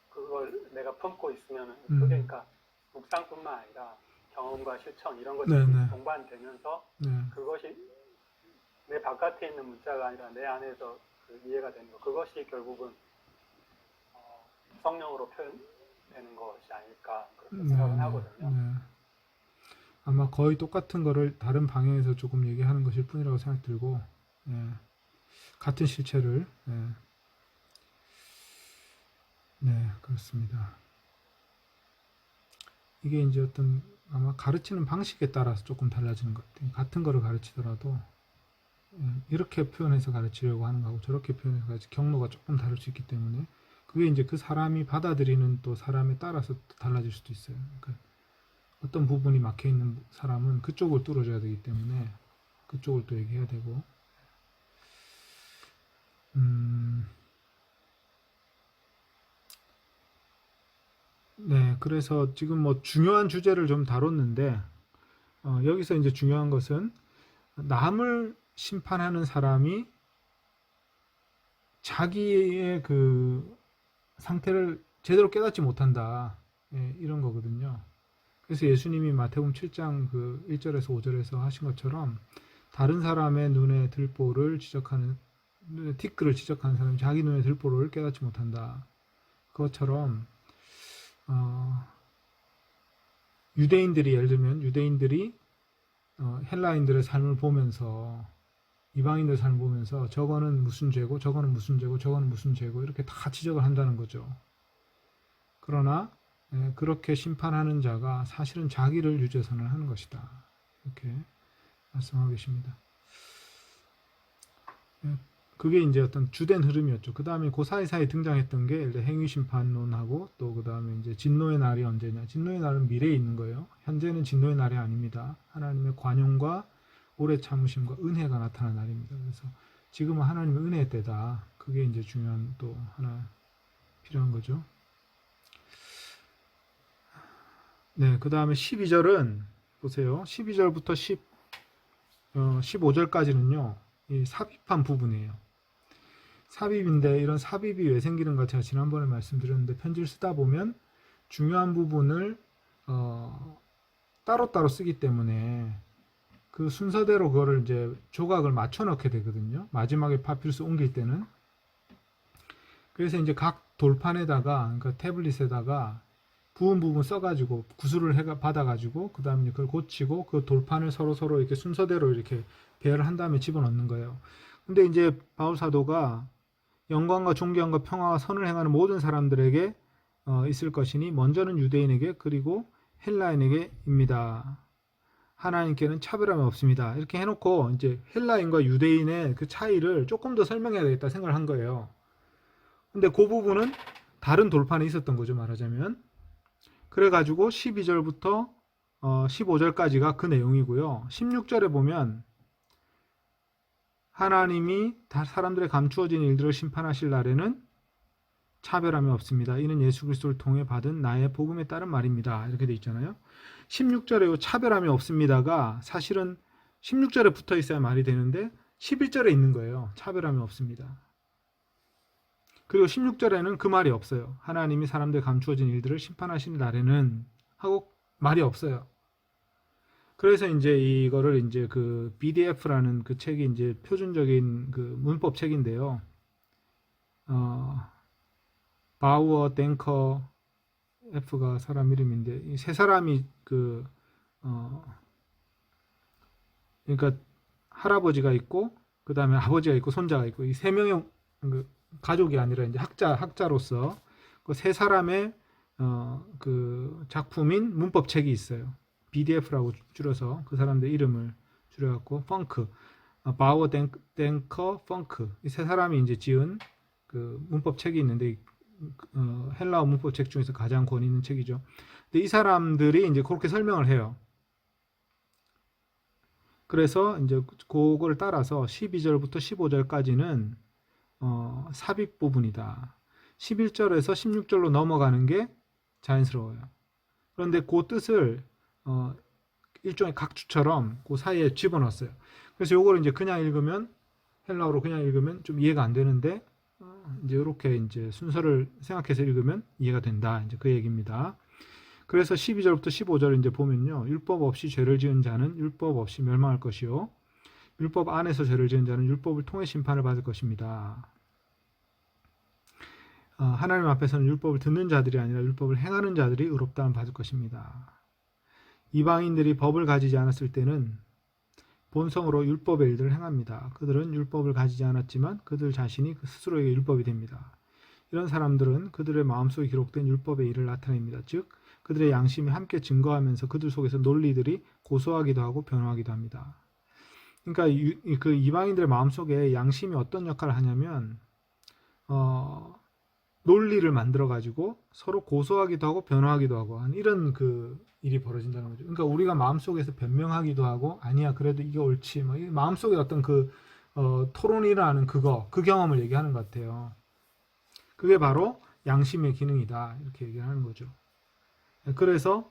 그걸 내가 품고 있으면, 그러니까 묵상뿐만 아니라 경험과 실천 이런 것들이 동반되면서 그것이 내 바깥에 있는 문자가 아니라 내 안에서 그 이해가 되는 것, 그것이 결국은 성령으로 표현되는 것이 아닐까, 그렇게 생각은 하거든요. 아마 거의 똑같은 거를 다른 방향에서 조금 얘기하는 것일 뿐이라고 생각 들고, 같은 실체를, 그렇습니다. 이게 이제 어떤 아마 가르치는 방식에 따라서 조금 달라지는 것 같아요. 같은 거를 가르치더라도 이렇게 표현해서 가르치려고 하는 거하고 저렇게 표현해서 경로가 조금 다를 수 있기 때문에, 그게 이제 그 사람이 받아들이는 또 사람에 따라서 또 달라질 수도 있어요. 그러니까 어떤 부분이 막혀 있는 사람은 그쪽을 뚫어줘야 되기 때문에 그쪽을 또 얘기해야 되고. 그래서 지금 뭐 중요한 주제를 좀 다뤘는데, 여기서 이제 중요한 것은 남을 심판하는 사람이 자기의 그 상태를 제대로 깨닫지 못한다, 이런 거거든요. 그래서 예수님이 마태복음 7장 그 1절에서 5절에서 하신 것처럼 다른 사람의 눈에 들보를 지적하는 눈에 티끌을 지적하는 사람이 자기 눈에 들보를 깨닫지 못한다. 그것처럼 유대인들이 예를 들면 유대인들이 헬라인들의 삶을 보면서 이방인들의 삶을 보면서 저거는 무슨 죄고 저거는 무슨 죄고 저거는 무슨 죄고 이렇게 다 지적을 한다는 거죠. 그러나 그렇게 심판하는 자가 사실은 자기를 유죄선을 하는 것이다. 이렇게 말씀하고 계십니다. 그게 이제 어떤 주된 흐름이었죠. 그 다음에 그 사이사이 등장했던 게 행위심판론하고 또 그 다음에 이제 진노의 날이 언제냐. 진노의 날은 미래에 있는 거예요. 현재는 진노의 날이 아닙니다. 하나님의 관용과 오래 참으심과 은혜가 나타나는 날입니다. 그래서 지금은 하나님의 은혜의 때다. 그게 이제 중요한 또 하나 필요한 거죠. 네, 그 다음에 12절은 보세요. 12절부터 15절까지는요. 이 삽입한 부분이에요. 삽입인데 이런 삽입이 왜 생기는가 제가 지난번에 말씀드렸는데 편지를 쓰다 보면 중요한 부분을 따로따로 쓰기 때문에 그 순서대로 그거를 이제 조각을 맞춰 넣게 되거든요. 마지막에 파피루스 옮길 때는. 그래서 이제 각 돌판에다가 그러니까 태블릿에다가 부분 부분 써가지고 구술을 받아가지고 그 다음에 그걸 고치고 그 돌판을 서로 이렇게 순서대로 이렇게 배열을 한 다음에 집어넣는 거예요. 근데 이제 바울 사도가 영광과 존귀함과 평화와 선을 행하는 모든 사람들에게 있을 것이니 먼저는 유대인에게 그리고 헬라인에게입니다. 하나님께는 차별함이 없습니다. 이렇게 해놓고 이제 헬라인과 유대인의 그 차이를 조금 더 설명해야 되겠다 생각을 한 거예요. 근데 그 부분은 다른 돌판에 있었던 거죠, 말하자면. 그래가지고 12절부터 15절까지가 그 내용이고요. 16절에 보면 하나님이 사람들의 감추어진 일들을 심판하실 날에는 차별함이 없습니다. 이는 예수 그리스도를 통해 받은 나의 복음에 따른 말입니다. 이렇게 돼 있잖아요. 16절에 차별함이 없습니다가 사실은 16절에 붙어 있어야 말이 되는데 11절에 있는 거예요. 차별함이 없습니다. 그리고 16절에는 그 말이 없어요. 하나님이 사람들 감추어진 일들을 심판하시는 날에는 하고 말이 없어요. 그래서 이제 이거를 이제 그 BDF라는 그 책이 이제 표준적인 그 문법 책인데요. 바우어 댕커 F가 사람 이름인데 이 세 사람이 그러니까 할아버지가 있고 그 다음에 아버지가 있고 손자가 있고 이 세 명의 가족이 아니라 이제 학자로서 그 세 사람의 그 작품인 문법책이 있어요. BDF라고 줄여서 그 사람들 이름을 줄여갖고 펑크, 바우어 댕커 펑크 이 세 사람이 이제 지은 그 문법책이 있는데 헬라어 문법책 중에서 가장 권위 있는 책이죠. 근데 이 사람들이 이제 그렇게 설명을 해요. 그래서 이제 그걸 따라서 12절부터 15절까지는 삽입 부분이다. 11절에서 16절로 넘어가는 게 자연스러워요. 그런데 그 뜻을 일종의 각주처럼 그 사이에 집어넣었어요. 그래서 요거를 이제 그냥 읽으면 헬라어로 그냥 읽으면 좀 이해가 안 되는데 이제 이렇게 이제 순서를 생각해서 읽으면 이해가 된다. 이제 그 얘기입니다. 그래서 12절부터 15절 이제 보면요. 율법 없이 죄를 지은 자는 율법 없이 멸망할 것이요. 율법 안에서 죄를 지은 자는 율법을 통해 심판을 받을 것입니다. 하나님 앞에서는 율법을 듣는 자들이 아니라 율법을 행하는 자들이 의롭다함을 받을 것입니다. 이방인들이 법을 가지지 않았을 때는 본성으로 율법의 일들을 행합니다. 그들은 율법을 가지지 않았지만 그들 자신이 스스로에게 율법이 됩니다. 이런 사람들은 그들의 마음속에 기록된 율법의 일을 나타냅니다. 즉 그들의 양심이 함께 증거하면서 그들 속에서 논리들이 고소하기도 하고 변화하기도 합니다. 그러니까 그 이방인들의 마음속에 양심이 어떤 역할을 하냐면 논리를 만들어 가지고 서로 고소하기도 하고 변화하기도 하고 하는 이런 그 일이 벌어진다는 거죠. 그러니까 우리가 마음속에서 변명하기도 하고 아니야 그래도 이게 옳지 뭐 마음속에 어떤 그 토론이라는 그 경험을 얘기하는 것 같아요. 그게 바로 양심의 기능이다 이렇게 얘기를 하는 거죠. 그래서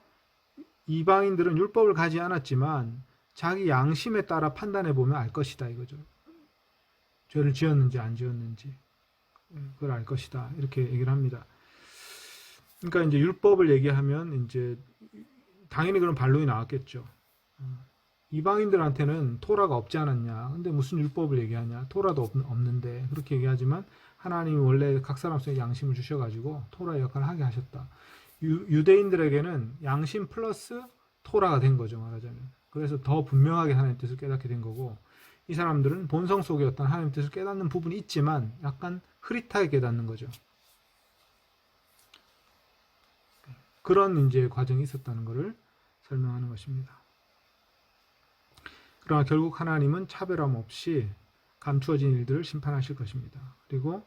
이방인들은 율법을 가지 않았지만 자기 양심에 따라 판단해 보면 알 것이다 이거죠. 죄를 지었는지 안 지었는지 그걸 알 것이다 이렇게 얘기를 합니다. 그러니까 이제 율법을 얘기하면 이제 당연히 그런 반론이 나왔겠죠. 이방인들한테는 토라가 없지 않았냐. 근데 무슨 율법을 얘기하냐. 토라도 없는데. 그렇게 얘기하지만 하나님이 원래 각 사람 속에 양심을 주셔가지고 토라의 역할을 하게 하셨다. 유대인들에게는 양심 플러스 토라가 된 거죠, 말하자면. 그래서 더 분명하게 하나님 뜻을 깨닫게 된 거고, 이 사람들은 본성 속에 어떤 하나님 뜻을 깨닫는 부분이 있지만 약간 흐릿하게 깨닫는 거죠. 그런 이제 과정이 있었다는 것을 설명하는 것입니다. 그러나 결국 하나님은 차별함 없이 감추어진 일들을 심판하실 것입니다. 그리고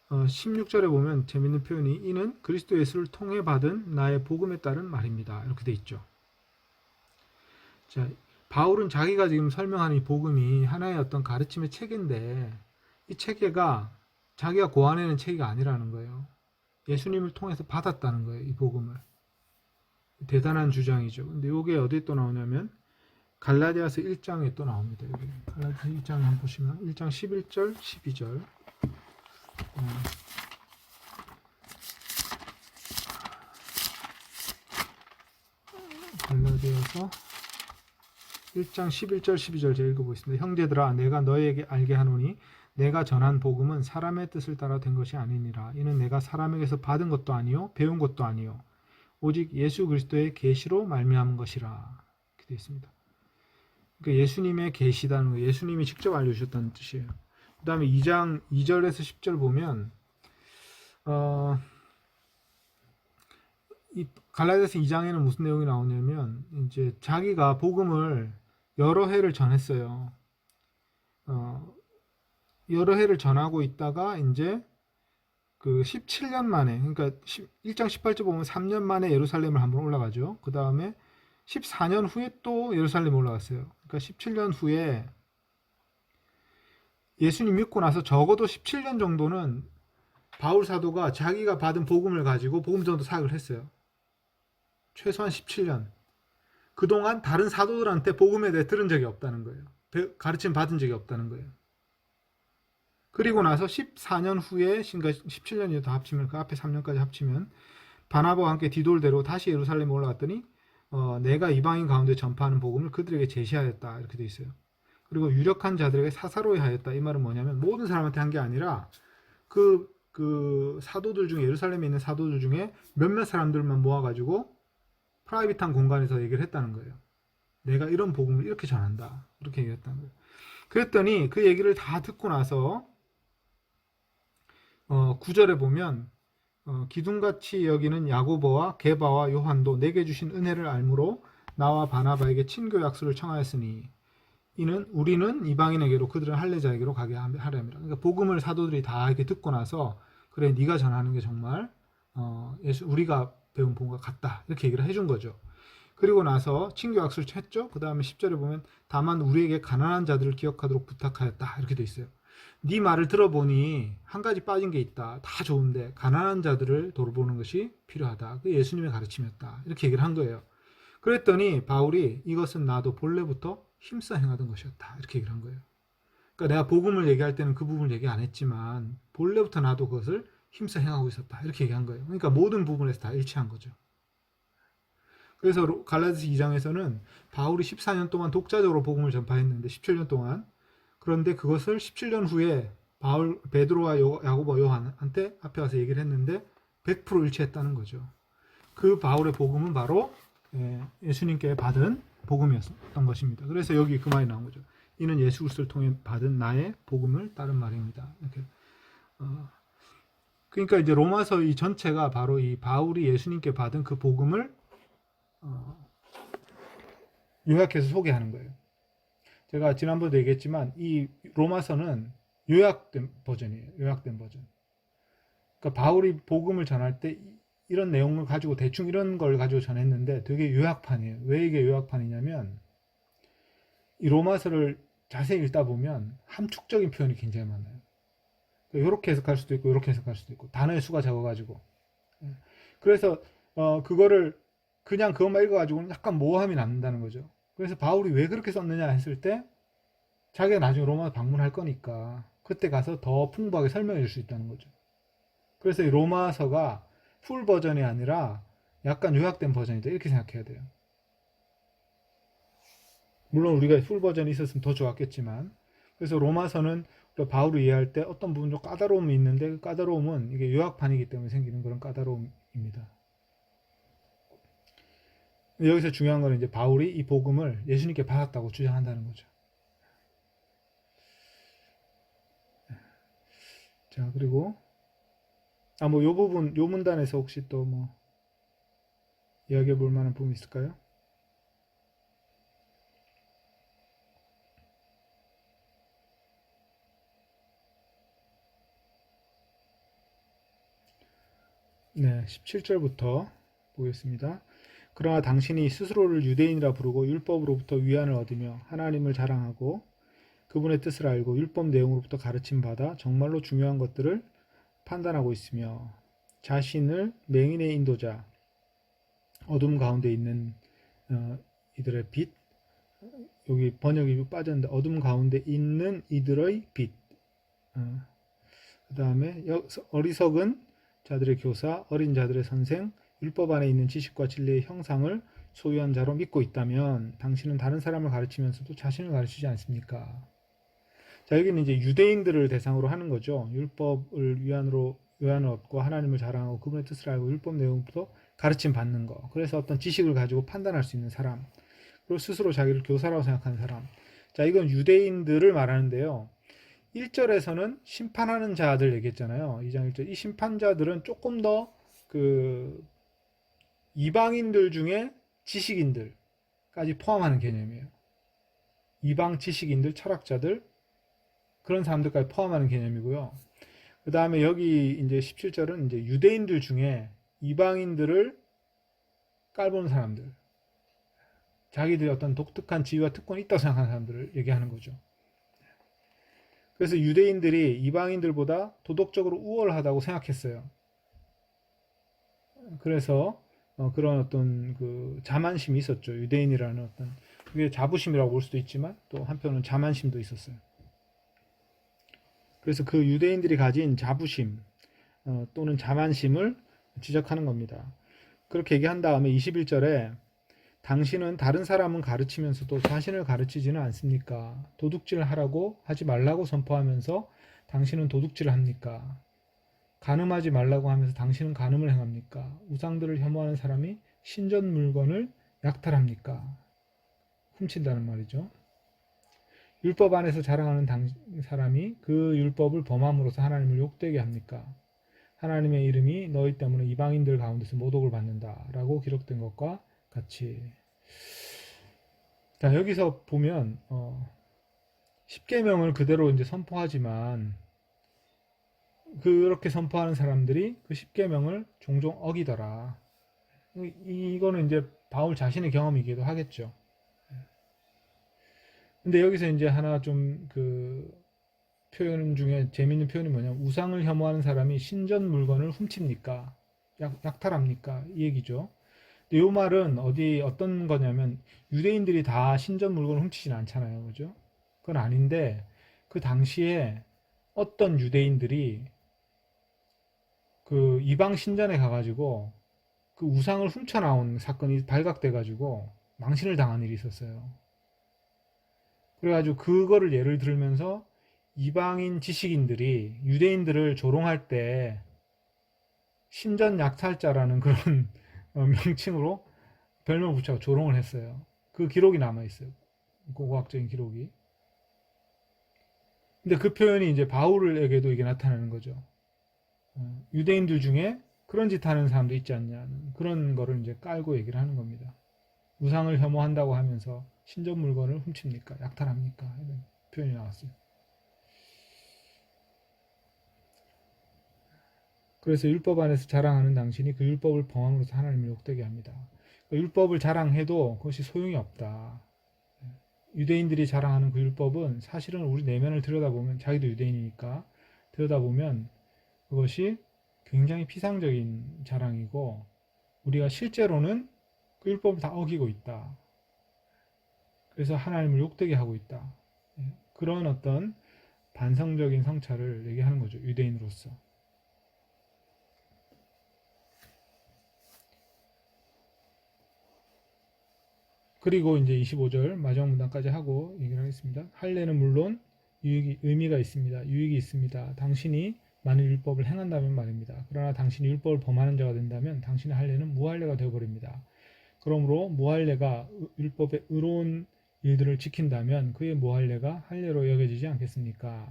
16절에 보면 재밌는 표현이 이는 그리스도 예수를 통해 받은 나의 복음에 따른 말입니다. 이렇게 돼 있죠. 자, 바울은 자기가 지금 설명하는 이 복음이 하나의 어떤 가르침의 체계인데 이 체계가 자기가 고안해낸 체계가 아니라는 거예요. 예수님을 통해서 받았다는 거예요. 이 복음을. 대단한 주장이죠. 근데 이게 어디에 또 나오냐면 갈라디아서 1장에 또 나옵니다. 여기 갈라디아서 1장에 한번 보시면 1장 11절, 12절. 갈라디아서 1장 11절, 12절 제가 읽어보겠습니다. 형제들아, 내가 너에게 알게 하노니 내가 전한 복음은 사람의 뜻을 따라 된 것이 아니니라. 이는 내가 사람에게서 받은 것도 아니요 배운 것도 아니요 오직 예수 그리스도의 계시로 말미암은 것이라. 이렇게 되어 있습니다. 그러니까 예수님의 계시다는 거, 예수님이 직접 알려주셨다는 뜻이에요. 그 다음에 2장 2절에서 10절 보면 이 갈라디아서 2장에는 무슨 내용이 나오냐면 이제 자기가 복음을 여러 해를 전했어요. 여러 해를 전하고 있다가 이제 그 17년 만에, 그러니까 1장 18절 보면 3년 만에 예루살렘을 한번 올라가죠. 그 다음에 14년 후에 또 예루살렘 올라갔어요. 그러니까 17년 후에 예수님 믿고 나서 적어도 17년 정도는 바울 사도가 자기가 받은 복음을 가지고 복음 전도 사역을 했어요. 최소한 17년. 그동안 다른 사도들한테 복음에 대해 들은 적이 없다는 거예요. 가르침 받은 적이 없다는 거예요. 그리고 나서 14년 후에, 그러니까 17년이 더 합치면, 그 앞에 3년까지 합치면 바나바와 함께 디돌대로 다시 예루살렘에 올라갔더니 내가 이방인 가운데 전파하는 복음을 그들에게 제시하였다. 이렇게 돼 있어요. 그리고 유력한 자들에게 사사로이 하였다. 이 말은 뭐냐면 모든 사람한테 한 게 아니라 그 사도들 중에, 예루살렘에 있는 사도들 중에 몇몇 사람들만 모아가지고 프라이빗한 공간에서 얘기를 했다는 거예요. 내가 이런 복음을 이렇게 전한다. 이렇게 얘기했다는 거예요. 그랬더니 그 얘기를 다 듣고 나서 9절에 보면 기둥같이 여기는 야고보와 게바와 요한도 내게 주신 은혜를 알므로 나와 바나바에게 친교 약속을 청하였으니 이는 우리는 이방인에게로 그들은 할례자에게로 가게 하려니라. 그러니까 복음을 사도들이 다 이렇게 듣고 나서 그래 네가 전하는 게 정말 예수 우리가 배운 복음과 같다 이렇게 얘기를 해준 거죠. 그리고 나서 친교 약속을 했죠. 그 다음에 10절에 보면 다만 우리에게 가난한 자들을 기억하도록 부탁하였다 이렇게 돼 있어요. 네 말을 들어보니 한 가지 빠진 게 있다. 다 좋은데 가난한 자들을 돌보는 것이 필요하다. 그 예수님의 가르침이었다. 이렇게 얘기를 한 거예요. 그랬더니 바울이 이것은 나도 본래부터 힘써 행하던 것이었다. 이렇게 얘기를 한 거예요. 그러니까 내가 복음을 얘기할 때는 그 부분을 얘기 안 했지만 본래부터 나도 그것을 힘써 행하고 있었다. 이렇게 얘기한 거예요. 그러니까 모든 부분에서 다 일치한 거죠. 그래서 갈라디아서 2장에서는 바울이 14년 동안 독자적으로 복음을 전파했는데 17년 동안 그런데 그것을 17년 후에 베드로와 야고보와 요한한테 앞에 와서 얘기를 했는데 100% 일치했다는 거죠. 그 바울의 복음은 바로 예수님께 받은 복음이었던 것입니다. 그래서 여기 그 말이 나온 거죠. 이는 예수 그리스도를 통해 받은 나의 복음을 따른 말입니다. 이렇게. 그러니까 이제 로마서 이 전체가 바로 이 바울이 예수님께 받은 그 복음을 요약해서 소개하는 거예요. 제가 지난번에도 얘기했지만 이 로마서는 요약된 버전이에요. 요약된 버전. 그러니까 바울이 복음을 전할 때 이런 내용을 가지고 대충 이런 걸 가지고 전했는데 되게 요약판이에요. 왜 이게 요약판이냐면 이 로마서를 자세히 읽다 보면 함축적인 표현이 굉장히 많아요. 이렇게 해석할 수도 있고 이렇게 해석할 수도 있고 단어의 수가 적어가지고 그래서 그거를 그냥 그것만 읽어가지고는 약간 모호함이 남는다는 거죠. 그래서 바울이 왜 그렇게 썼느냐 했을 때 자기가 나중에 로마 방문할 거니까 그때 가서 더 풍부하게 설명해 줄 수 있다는 거죠. 그래서 이 로마서가 풀 버전이 아니라 약간 요약된 버전이다 이렇게 생각해야 돼요. 물론 우리가 풀 버전이 있었으면 더 좋았겠지만, 그래서 로마서는 우리가 바울을 이해할 때 어떤 부분 좀 까다로움이 있는데, 그 까다로움은 이게 요약판이기 때문에 생기는 그런 까다로움입니다. 여기서 중요한 거는 이제 바울이 이 복음을 예수님께 받았다고 주장한다는 거죠. 자, 그리고 뭐 요 부분, 요 문단에서 혹시 또 뭐 이야기해 볼 만한 부분이 있을까요? 네, 17절부터 보겠습니다. 그러나 당신이 스스로를 유대인이라 부르고 율법으로부터 위안을 얻으며 하나님을 자랑하고 그분의 뜻을 알고 율법 내용으로부터 가르침 받아 정말로 중요한 것들을 판단하고 있으며 자신을 맹인의 인도자, 어둠 가운데 있는 이들의 빛, 여기 번역이 빠졌는데 어둠 가운데 있는 이들의 빛, 그 다음에 어리석은 자들의 교사, 어린 자들의 선생, 율법 안에 있는 지식과 진리의 형상을 소유한 자로 믿고 있다면 당신은 다른 사람을 가르치면서도 자신을 가르치지 않습니까? 자, 여기는 이제 유대인들을 대상으로 하는 거죠. 율법을 위안을 얻고 하나님을 자랑하고 그분의 뜻을 알고 율법 내용부터 가르침 받는 거. 그래서 어떤 지식을 가지고 판단할 수 있는 사람. 그리고 스스로 자기를 교사라고 생각하는 사람. 자, 이건 유대인들을 말하는데요. 1절에서는 심판하는 자들 얘기했잖아요. 2장 1절. 이 심판자들은 조금 더 이방인들 중에 지식인들까지 포함하는 개념이에요. 이방 지식인들, 철학자들, 그런 사람들까지 포함하는 개념이고요. 그 다음에 여기 이제 17절은 이제 유대인들 중에 이방인들을 깔보는 사람들, 자기들이 어떤 독특한 지위와 특권이 있다고 생각하는 사람들을 얘기하는 거죠. 그래서 유대인들이 이방인들보다 도덕적으로 우월하다고 생각했어요. 그래서 그런 어떤 그 자만심이 있었죠. 유대인이라는 어떤, 그게 자부심이라고 볼 수도 있지만 또 한편은 자만심도 있었어요. 그래서 그 유대인들이 가진 자부심 또는 자만심을 지적하는 겁니다. 그렇게 얘기한 다음에 21절에 당신은 다른 사람은 가르치면서도 자신을 가르치지는 않습니까? 도둑질을 하라고 하지 말라고 선포하면서 당신은 도둑질을 합니까? 간음하지 말라고 하면서 당신은 간음을 행합니까? 우상들을 혐오하는 사람이 신전 물건을 약탈합니까? 훔친다는 말이죠. 율법 안에서 자랑하는 사람이 그 율법을 범함으로써 하나님을 욕되게 합니까? 하나님의 이름이 너희 때문에 이방인들 가운데서 모독을 받는다 라고 기록된 것과 같이. 자, 여기서 보면 10계명을 그대로 이제 선포하지만 그렇게 선포하는 사람들이 그 10계명을 종종 어기더라. 이거는 이제 바울 자신의 경험이기도 하겠죠. 근데 여기서 이제 하나 좀 표현 중에 재밌는 표현이 뭐냐면 우상을 혐오하는 사람이 신전 물건을 훔칩니까? 약탈합니까? 이 얘기죠. 근데 이 말은 어떤 거냐면 유대인들이 다 신전 물건을 훔치진 않잖아요. 그죠? 그건 아닌데 그 당시에 어떤 유대인들이 그 이방 신전에 가가지고 그 우상을 훔쳐나온 사건이 발각돼가지고 망신을 당한 일이 있었어요. 그래가지고 그거를 예를 들면서 이방인 지식인들이 유대인들을 조롱할 때 신전 약탈자라는 그런 명칭으로 별명을 붙여서 조롱을 했어요. 그 기록이 남아있어요. 고고학적인 기록이. 근데 그 표현이 이제 바울에게도 이게 나타나는 거죠. 유대인들 중에 그런 짓 하는 사람도 있지 않냐는 그런 거를 이제 깔고 얘기를 하는 겁니다. 우상을 혐오한다고 하면서 신전 물건을 훔칩니까? 약탈합니까? 이런 표현이 나왔어요. 그래서 율법 안에서 자랑하는 당신이 그 율법을 범함으로써 하나님을 욕되게 합니다. 율법을 자랑해도 그것이 소용이 없다. 유대인들이 자랑하는 그 율법은 사실은 우리 내면을 들여다보면, 자기도 유대인이니까 들여다보면 그것이 굉장히 피상적인 자랑이고 우리가 실제로는 그 율법을 다 어기고 있다. 그래서 하나님을 욕되게 하고 있다. 그런 어떤 반성적인 성찰을 얘기하는 거죠. 유대인으로서. 그리고 이제 25절 마지막 문단까지 하고 얘기를 하겠습니다. 할례는 물론 의미가 있습니다. 유익이 있습니다. 당신이 만일 율법을 행한다면 말입니다. 그러나 당신이 율법을 범하는 자가 된다면 당신의 할례는 무할례가 되어버립니다. 그러므로 무할례가 율법의 의로운 일들을 지킨다면 그의 무할례가 할례로 여겨지지 않겠습니까?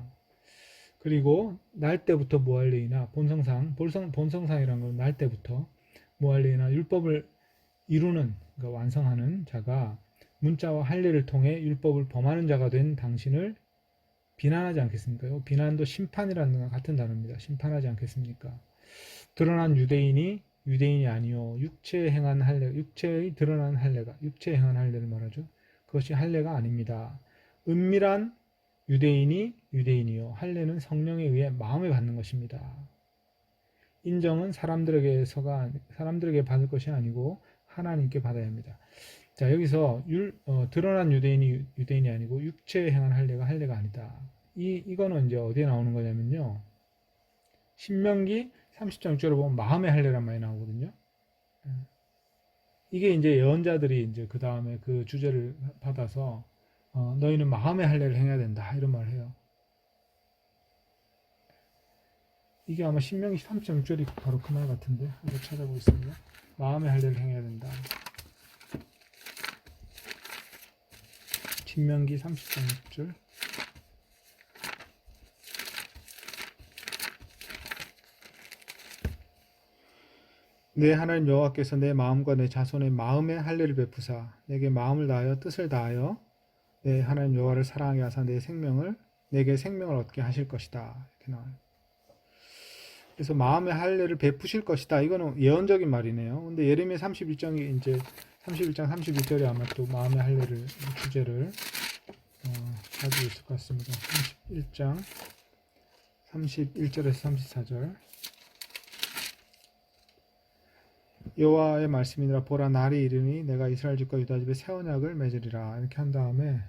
그리고 날 때부터 무할례이나 본성상이라는 건 날 때부터 무할례이나 율법을 이루는, 그러니까 완성하는 자가 문자와 할례를 통해 율법을 범하는 자가 된 당신을 비난하지 않겠습니까? 비난도 심판이라는 것 같은 단어입니다. 심판하지 않겠습니까? 드러난 유대인이 아니요 육체에 행한 할례, 육체의 드러난 할례가 육체에 행한 할례를 말하죠. 그것이 할례가 아닙니다. 은밀한 유대인이 유대인이요 할례는 성령에 의해 마음에 받는 것입니다. 인정은 사람들에게 받을 것이 아니고 하나님께 받아야 합니다. 자, 여기서 드러난 유대인이 아니고 육체에 행한 할례가 아니다. 이거는 이제 어디에 나오는 거냐면요. 신명기 30장 6절에 보면 마음의 할례란 말이 나오거든요. 이게 이제 예언자들이 이제 그 다음에 그 주제를 받아서 너희는 마음의 할례를 행해야 된다 이런 말을 해요. 이게 아마 신명기 30.6절이 바로 그 말 같은데 한번 찾아보겠습니다. 마음의 할례를 행해야 된다. 신명기 30.6절. 내 하나님 여호와께서 내 마음과 내 자손의 마음에 할례를 베푸사 내게 마음을 다하여 뜻을 다하여 내 하나님 여호와를 사랑하게 하사 내게 생명을 얻게 하실 것이다. 이렇게 나와요. 그래서 마음의 할례를 베푸실 것이다. 이거는 예언적인 말이네요. 근데 예레미야 31장이 이제 31장 31절에 아마 또 마음의 할례를 주제를 가지고 있을 것 같습니다. 31장 31절에서 34절. 여호와의 말씀이니라 보라 날이 이르니 내가 이스라엘 집과 유다 집에 새 언약을 맺으리라. 이렇게 한 다음에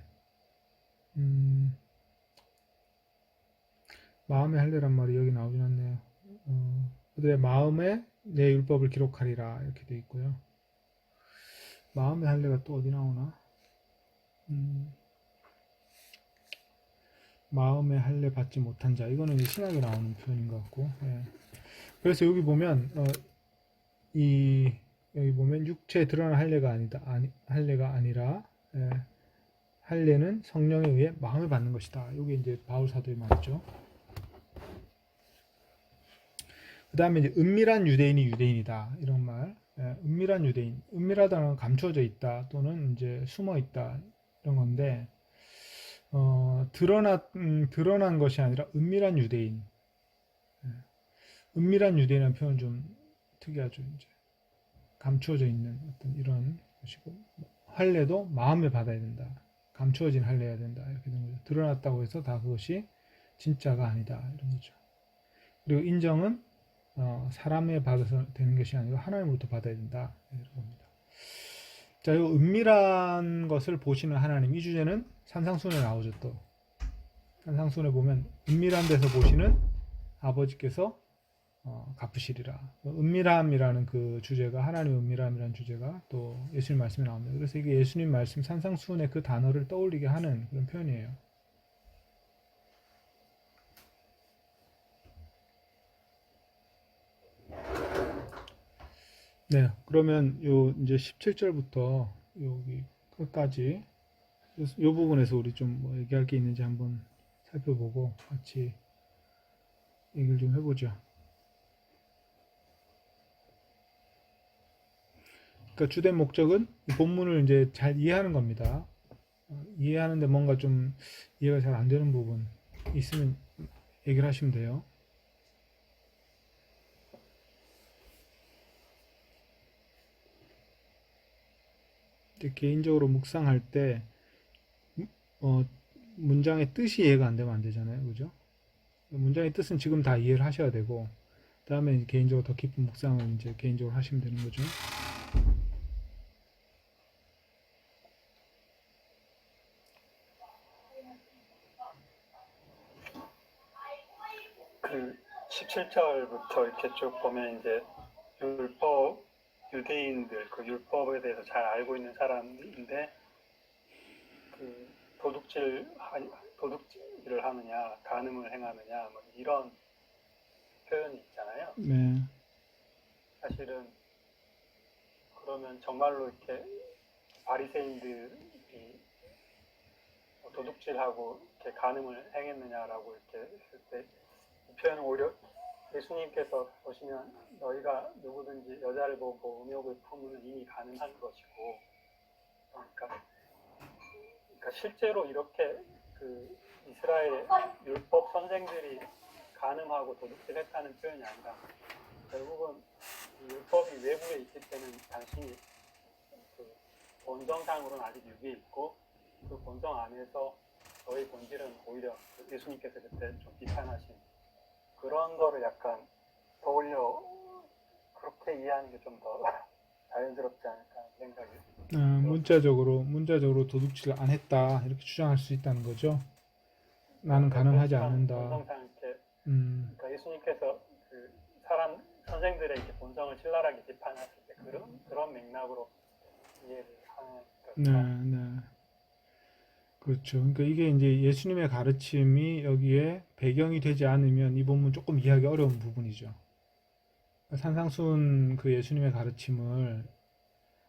마음의 할례란 말이 여기 나오진 않네요. 그들의 마음에 내 율법을 기록하리라 이렇게 되어 있고요. 마음의 할례가 또 어디 나오나? 마음의 할례 받지 못한 자, 이거는 이제 신약에 나오는 표현인 것 같고, 예. 그래서 여기 보면 여기 보면 육체에 드러난 할례가 아니라 예, 할례는 성령에 의해 마음을 받는 것이다. 이게 이제 바울 사도의 말이죠. 그 다음에 이제 은밀한 유대인이 유대인이다 이런 말. 예, 은밀한 유대인, 은밀하다는 건 감추어져 있다 또는 이제 숨어 있다 이런 건데 드러난 것이 아니라 은밀한 유대인. 예, 은밀한 유대인이라는 표현 좀 특이하죠. 이제 감추어져 있는 어떤 이런 것이고 할례도 마음에 받아야 된다. 감추어진 할례해야 된다 이렇게 되는 거죠. 드러났다고 해서 다 그것이 진짜가 아니다 이런 거죠. 그리고 인정은 사람에 받아서 되는 것이 아니고 하나님으로부터 받아야 된다 이런 겁니다. 자, 이 은밀한 것을 보시는 하나님, 이 주제는 산상수훈에 나오죠. 또 산상수훈에 보면 은밀한 데서 보시는 아버지께서 갚으시리라. 은밀함이라는 그 주제가, 하나님의 은밀함이라는 주제가 또 예수님 말씀에 나옵니다. 그래서 이게 예수님 말씀 산상수훈의 그 단어를 떠올리게 하는 그런 표현이에요. 네, 그러면 요 이제 17절부터 여기 끝까지 요 부분에서 우리 좀 뭐 얘기할 게 있는지 한번 살펴보고 같이 얘기를 좀 해보죠. 그러니까 주된 목적은 이 본문을 이제 잘 이해하는 겁니다. 이해하는데 뭔가 좀 이해가 잘 안 되는 부분 있으면 얘기를 하시면 돼요. 개인적으로 묵상할 때 문장의 뜻이 이해가 안 되면 안 되잖아요, 그죠? 문장의 뜻은 지금 다 이해를 하셔야 되고, 다음에 개인적으로 더 깊은 묵상을 이제 개인적으로 하시면 되는 거죠. 그 17절부터 이렇게 쭉 보면 이제 율법 유대인들 그 율법에 대해서 잘 알고 있는 사람인데 그 도둑질을 하느냐, 간음을 행하느냐, 뭐 이런 표현이 있잖아요. 네. 사실은 그러면 정말로 이렇게 바리새인들이 도둑질하고 이렇게 간음을 행했느냐라고 이렇게 했을 때 이 표현은 오히려 예수님께서 보시면 너희가 누구든지 여자를 보고 음욕을 품으면 이미 간음한 것이고 그러니까 실제로 이렇게 그 이스라엘 율법 선생들이 간음하고 도둑질했다는 표현이 아니라 결국은 이 율법이 외부에 있을 때는 단순히 그 본성상으로는 아직 유기에 있고 그 본성 안에서 너희 본질은 오히려 예수님께서 그때 좀 비판하신 그런 거를 약간 떠올려 그렇게 이해하는 게 좀 더 자연스럽지 않을까 하는 생각이 문자적으로 도둑질 안 했다 이렇게 주장할 수 있다는 거죠. 나는 간음하지 않는다. 본성상 이렇게 음, 그러니까 예수님께서 그 사람 선생들의 이렇게 본성을 신랄하게 비판하실 때 그런 맥락으로 이해를 하는 네, 걸까? 네. 그렇죠. 그러니까 이게 이제 예수님의 가르침이 여기에 배경이 되지 않으면 이 본문 조금 이해하기 어려운 부분이죠. 산상수훈 그 예수님의 가르침을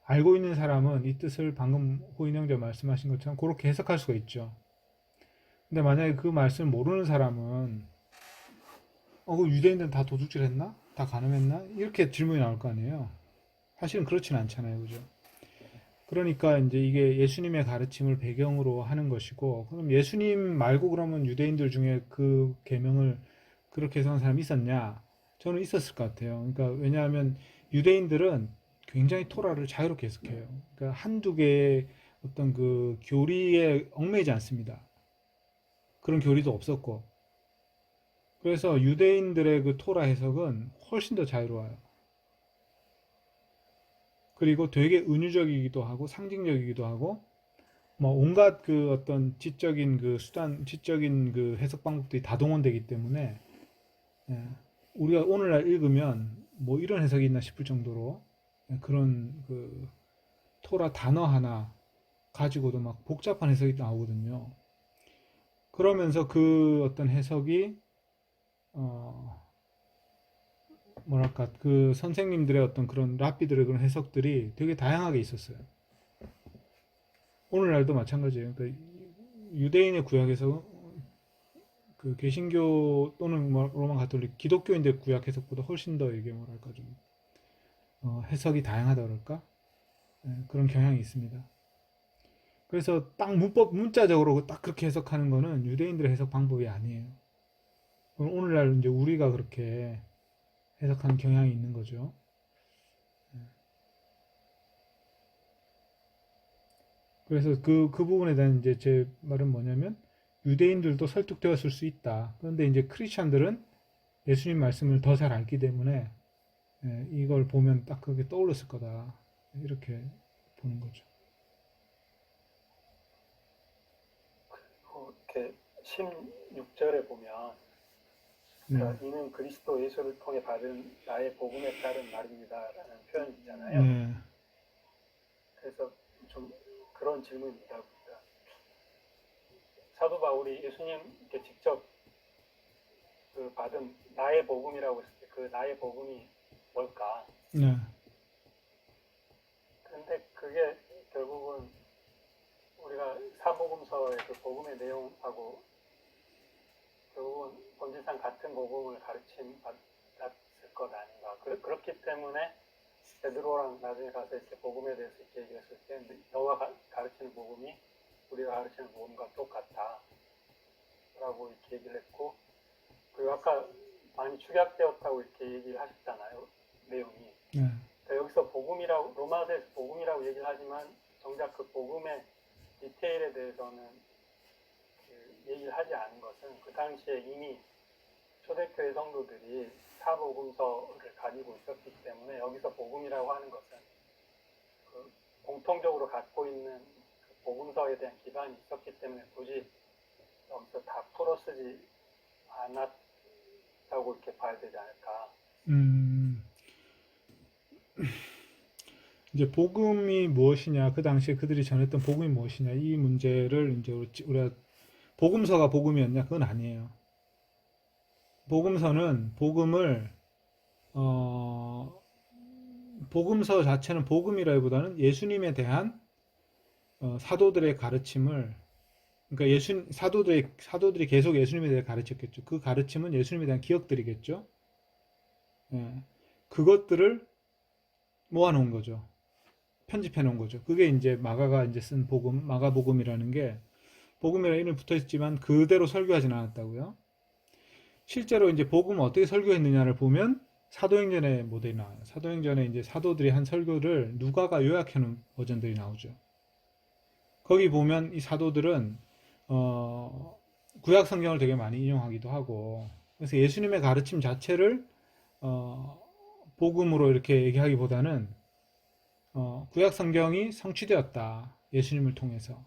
알고 있는 사람은 이 뜻을 방금 호인 형제 말씀하신 것처럼 그렇게 해석할 수가 있죠. 근데 만약에 그 말씀을 모르는 사람은 그 유대인들은 다 도둑질했나? 다 간음했나? 이렇게 질문이 나올 거 아니에요. 사실은 그렇지는 않잖아요, 그죠? 그러니까 이제 이게 예수님의 가르침을 배경으로 하는 것이고, 그럼 예수님 말고 그러면 유대인들 중에 그 계명을 그렇게 해석한 사람이 있었냐? 저는 있었을 것 같아요. 그러니까 왜냐하면 유대인들은 굉장히 토라를 자유롭게 해석해요. 그러니까 한두 개의 어떤 그 교리에 얽매이지 않습니다. 그런 교리도 없었고. 그래서 유대인들의 그 토라 해석은 훨씬 더 자유로워요. 그리고 되게 은유적이기도 하고 상징적이기도 하고 뭐 온갖 그 어떤 지적인 그 수단, 지적인 그 해석 방법들이 다 동원되기 때문에 예, 우리가 오늘날 읽으면 뭐 이런 해석이 있나 싶을 정도로 그런 그 토라 단어 하나 가지고도 막 복잡한 해석이 나오거든요. 그러면서 그 어떤 해석이 뭐랄까 그 선생님들의 어떤 그런 랍비들의 그런 해석들이 되게 다양하게 있었어요. 오늘날도 마찬가지예요. 그러니까 유대인의 구약에서 그 개신교 또는 뭐 로마 가톨릭 기독교인들 구약 해석보다 훨씬 더 이게 뭐랄까 좀 해석이 다양하다 그럴까 그런 경향이 있습니다. 그래서 딱 문자적으로 딱 그렇게 해석하는 거는 유대인들의 해석 방법이 아니에요. 오늘날 이제 우리가 그렇게 해석하는 경향이 있는 거죠. 그래서 그 부분에 대한 이제 제 말은 뭐냐면 유대인들도 설득되었을 수 있다. 그런데 이제 크리스천들은 예수님 말씀을 더 잘 알기 때문에 이걸 보면 딱 그게 떠올랐을 거다. 이렇게 보는 거죠. 이렇게 16절에 보면 네. 그러니까 이는 그리스도 예수를 통해 받은 나의 복음에 따른 말입니다라는 표현이 있잖아요. 네. 그래서 좀 그런 질문입니다. 그러니까 사도 바울이 예수님께 직접 그 받은 나의 복음이라고 했을 때 그 나의 복음이 뭘까? 네. 근데 그게 결국은 우리가 사복음서의 그 복음의 내용하고 결국은 본질상 같은 복음을 가르침 받았을 것 아닌가. 그렇기 때문에 베드로랑 나중에 가서 이렇게 복음에 대해서 이렇게 얘기했을 때 너가 가르치는 복음이 우리가 가르치는 복음과 똑같다 라고 이렇게 얘기를 했고 그리고 아까 많이 축약되었다고 이렇게 얘기를 하셨잖아요. 내용이. 네. 그러니까 여기서 복음이라고 로마서에서 복음이라고 얘기를 하지만 정작 그 복음의 디테일에 대해서는 그 얘기를 하지 않은 것은 그 당시에 이미 초대교회 성도들이 사복음서를 가지고 있었기 때문에 여기서 복음이라고 하는 것은 그 공통적으로 갖고 있는 그 복음서에 대한 기반이 있었기 때문에 굳이 여기서 다 풀어쓰지 않았다고 이렇게 봐야 되지 않을까. 이제 복음이 무엇이냐, 그 당시에 그들이 전했던 복음이 무엇이냐, 이 문제를 이제 우리가 복음서가 복음이었냐, 그건 아니에요. 복음서는 복음서 자체는 복음이라기보다는 예수님에 대한 사도들의 가르침을, 그러니까 사도들이 계속 예수님에 대해 가르쳤겠죠. 그 가르침은 예수님에 대한 기억들이겠죠. 예, 그것들을 모아놓은 거죠. 편집해 놓은 거죠. 그게 이제 마가가 이제 쓴 복음, 마가복음이라는 게 복음이라는 이름이 붙어 있지만 그대로 설교하진 않았다고요. 실제로 이제 복음을 어떻게 설교했느냐를 보면 사도행전의 모델이 나와요. 사도행전에 이제 사도들이 한 설교를 누가가 요약해 놓은 버전들이 나오죠. 거기 보면 이 사도들은 구약 성경을 되게 많이 인용하기도 하고, 그래서 예수님의 가르침 자체를 복음으로 이렇게 얘기하기보다는 구약 성경이 성취되었다, 예수님을 통해서.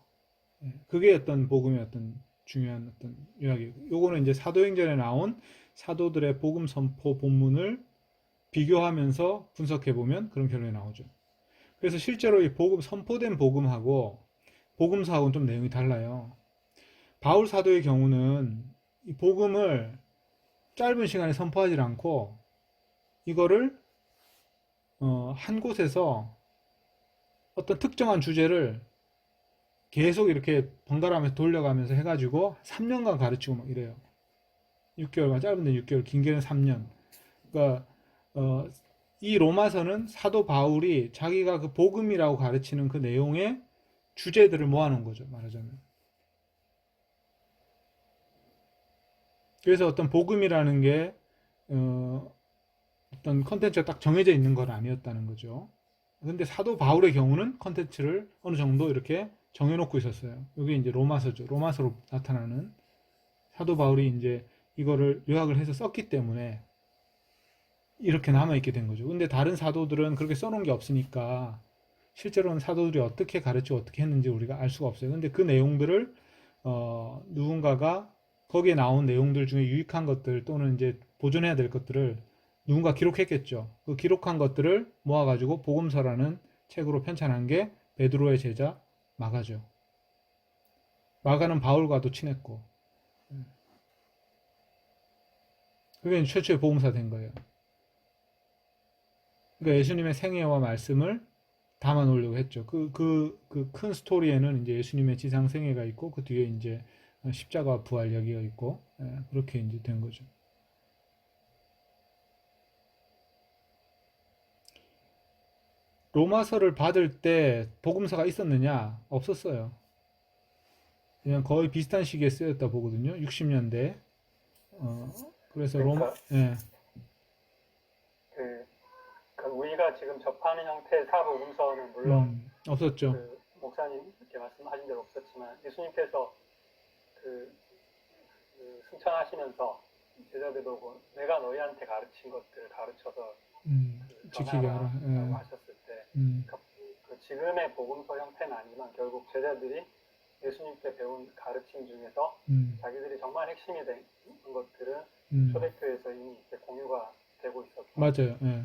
그게 어떤 복음의 어떤 중요한 어떤 요약이고, 요거는 이제 사도행전에 나온 사도들의 복음 선포 본문을 비교하면서 분석해 보면 그런 결론이 나오죠. 그래서 실제로 이 복음 선포된 복음하고 복음서하고는 좀 내용이 달라요. 바울 사도의 경우는 이 복음을 짧은 시간에 선포하지 않고 이거를 한 곳에서 어떤 특정한 주제를 계속 이렇게 번갈아가면서 돌려가면서 해가지고 3년간 가르치고 막 이래요. 6개월간, 짧은 데 6개월, 긴 게는 3년. 그러니까 이 로마서는 사도 바울이 자기가 그 복음이라고 가르치는 그 내용의 주제들을 모아놓은 거죠, 말하자면. 그래서 어떤 복음이라는 게 어떤 컨텐츠가 딱 정해져 있는 건 아니었다는 거죠. 근데 사도 바울의 경우는 컨텐츠를 어느 정도 이렇게 정해놓고 있었어요. 이게 이제 로마서죠. 로마서로 나타나는 사도 바울이 이제 이거를 요약을 해서 썼기 때문에 이렇게 남아있게 된 거죠. 근데 다른 사도들은 그렇게 써놓은 게 없으니까 실제로는 사도들이 어떻게 가르치고 어떻게 했는지 우리가 알 수가 없어요. 근데 그 내용들을 누군가가 거기에 나온 내용들 중에 유익한 것들 또는 이제 보존해야 될 것들을 누군가 기록했겠죠. 그 기록한 것들을 모아가지고 복음서라는 책으로 편찬한 게 베드로의 제자 마가죠. 마가는 바울과도 친했고, 그게 최초의 복음서 된 거예요. 그러니까 예수님의 생애와 말씀을 담아 놓으려고 했죠. 그 큰 스토리에는 이제 예수님의 지상 생애가 있고, 그 뒤에 이제 십자가 부활 이야기가 있고, 그렇게 이제 된 거죠. 로마서를 받을 때 복음서가 있었느냐? 없었어요. 그냥 거의 비슷한 시기에 쓰였다 보거든요. 60년대. 그래서 그러니까 예, 그 우리가 지금 접하는 형태의 사복음서는 물론 없었죠. 그 목사님 이렇게 말씀하신 대로 없었지만 예수님께서 승천하시면서 제자들 보고 내가 너희한테 가르친 것들을 가르쳐서 지키게 하라. 전하라고 하셨을 때 그 지금의 복음서 형태는 아니지만 결국 제자들이 예수님께 배운 가르침 중에서 자기들이 정말 핵심이 된 것들은 초대교회에서 이미 이렇게 공유가 되고 있었고 맞아요. 예.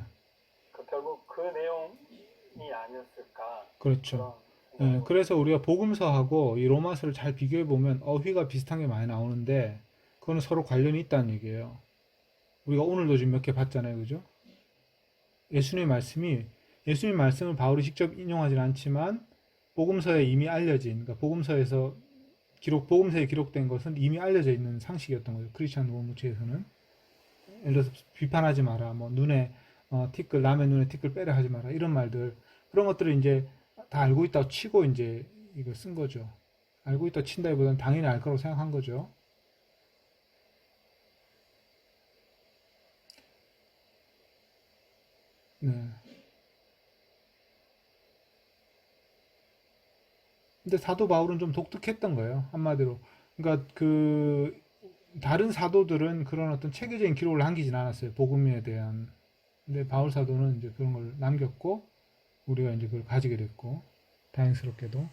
결국 그 내용이 아니었을까. 그렇죠. 예, 그래서 우리가 복음서하고 이 로마서를 잘 비교해 보면 어휘가 비슷한 게 많이 나오는데 그거는 서로 관련이 있다는 얘기예요. 우리가 오늘도 지금 몇 개 봤잖아요, 그죠? 예수님 말씀을 바울이 직접 인용하지는 않지만 복음서에 이미 알려진, 그러니까 복음서에 기록된 것은 이미 알려져 있는 상식이었던 거죠. 크리스찬 원무치에서는. 예를 들어서 비판하지 마라, 뭐 남의 눈에 티끌 빼려 하지 마라, 이런 말들, 그런 것들을 이제 다 알고 있다고 치고 이제 이거 쓴 거죠. 알고 있다고 친다기보다는 당연히 알 거라고 생각한 거죠. 네. 근데 사도 바울은 좀 독특했던 거예요. 한마디로. 그러니까 다른 사도들은 그런 어떤 체계적인 기록을 남기진 않았어요. 복음에 대한. 근데 바울 사도는 이제 그런 걸 남겼고 우리가 이제 그걸 가지게 됐고, 다행스럽게도.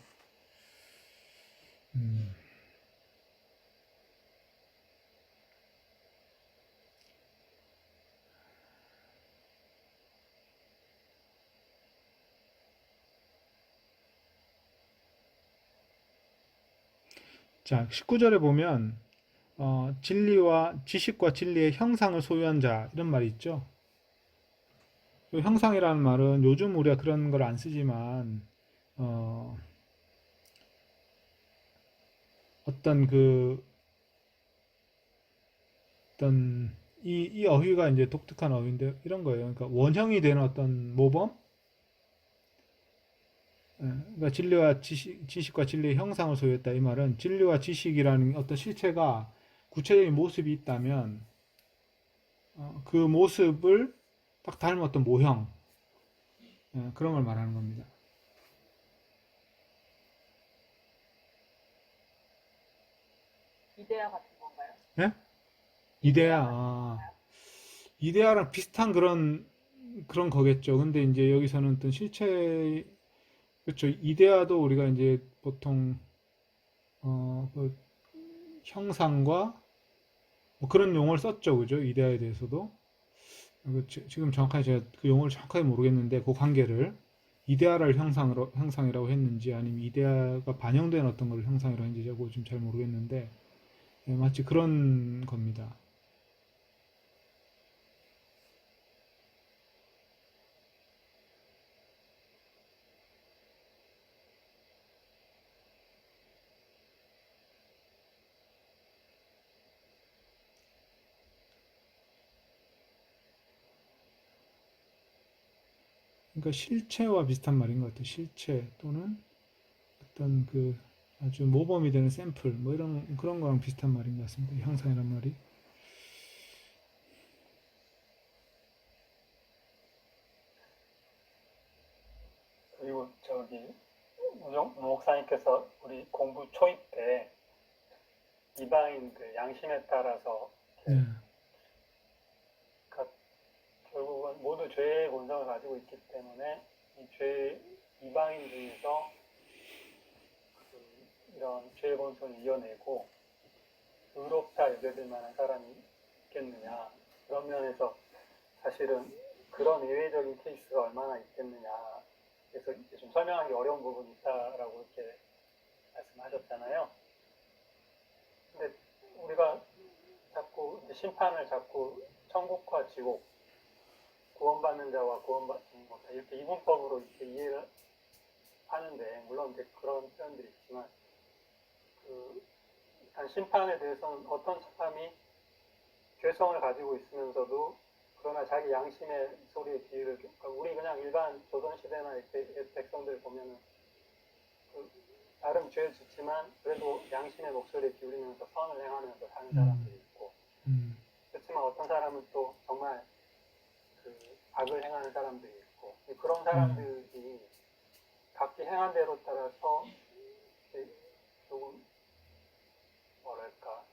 자, 19절에 보면 진리와 지식과 진리의 형상을 소유한 자 이런 말이 있죠. 이 형상이라는 말은 요즘 우리가 그런 걸 안 쓰지만 어떤 그 어떤 이 어휘가 이제 독특한 어휘인데 이런 거예요. 그러니까 원형이 되는 어떤 모범, 그러니까 진리와 지식과 진리의 형상을 소유했다 이 말은 진리와 지식이라는 어떤 실체가 구체적인 모습이 있다면 그 모습을 딱 닮은 어떤 모형, 그런 걸 말하는 겁니다. 이데아 같은 건가요? 예? 이데아랑 비슷한 그런 거겠죠. 근데 이제 여기서는 어떤 실체, 그렇죠. 이데아도 우리가 이제 보통 그 형상과 뭐 그런 용어를 썼죠, 그죠? 이데아에 대해서도. 지금 정확하게 제가 그 용어를 정확하게 모르겠는데 그 관계를 이데아를 형상이라고 했는지 아니면 이데아가 반영된 어떤 걸 형상이라고 했는지 저거 지금 잘 모르겠는데 마치 그런 겁니다. 그러니까 실체와 비슷한 말인 것 같아요. 실체 또는 어떤 그 아주 모범이 되는 샘플 뭐 이런 그런 거랑 비슷한 말인 것 같습니다. 이 형상이란 말이. 그리고 저기 우정 목사님께서 우리 공부 초입 때 이방인들 양심에 따라서 네. 결국은 모두 죄의 본성을 가지고 있기 때문에 이방인 중에서 이런 죄의 본성을 이겨내고 의롭다 여겨질 만한 사람이 있겠느냐. 그런 면에서 사실은 그런 예외적인 케이스가 얼마나 있겠느냐. 그래서 좀 설명하기 어려운 부분이 있다라고 이렇게 말씀하셨잖아요. 근데 우리가 자꾸 심판을 자꾸 천국과 지옥, 구원받는 자와 구원받지 못한 이렇게 이분법으로 이렇게 이해를 하는데 물론 이제 그런 표현들이 있지만 일단 심판에 대해서는 어떤 사람이 죄성을 가지고 있으면서도 그러나 자기 양심의 소리에 귀를 그러니까 우리 그냥 일반 조선시대나 이렇게 백성들 보면은 나름 죄를 짓지만 그래도 양심의 목소리에 기울이면서 선을 행하면서 사는 사람들이 있고 그렇지만 어떤 사람은 또 정말 악을 행하는 사람들이 있고 그런 사람들이 각기 행한 대로 따라서 조금 뭐랄까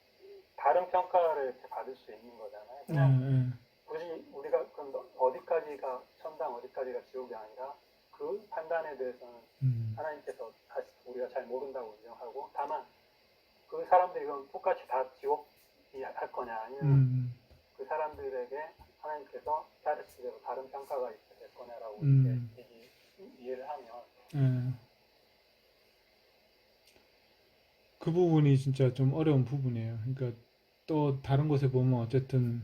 다른 평가를 이렇게 받을 수 있는 거잖아요. 그냥 굳이 우리가 그럼 어디까지가 천당 어디까지가 지옥이 아니라 그 판단에 대해서는 하나님께서 우리가 잘 모른다고 인정하고 다만 그 사람들이 그럼 똑같이 다 지옥이 할 거냐 아니면 그 사람들에게 하나님께서 자르시대로 다른 평가가 있게 될 거냐라고 이렇게 이해를 하면 그 부분이 진짜 좀 어려운 부분이에요. 그러니까 또 다른 곳에 보면 어쨌든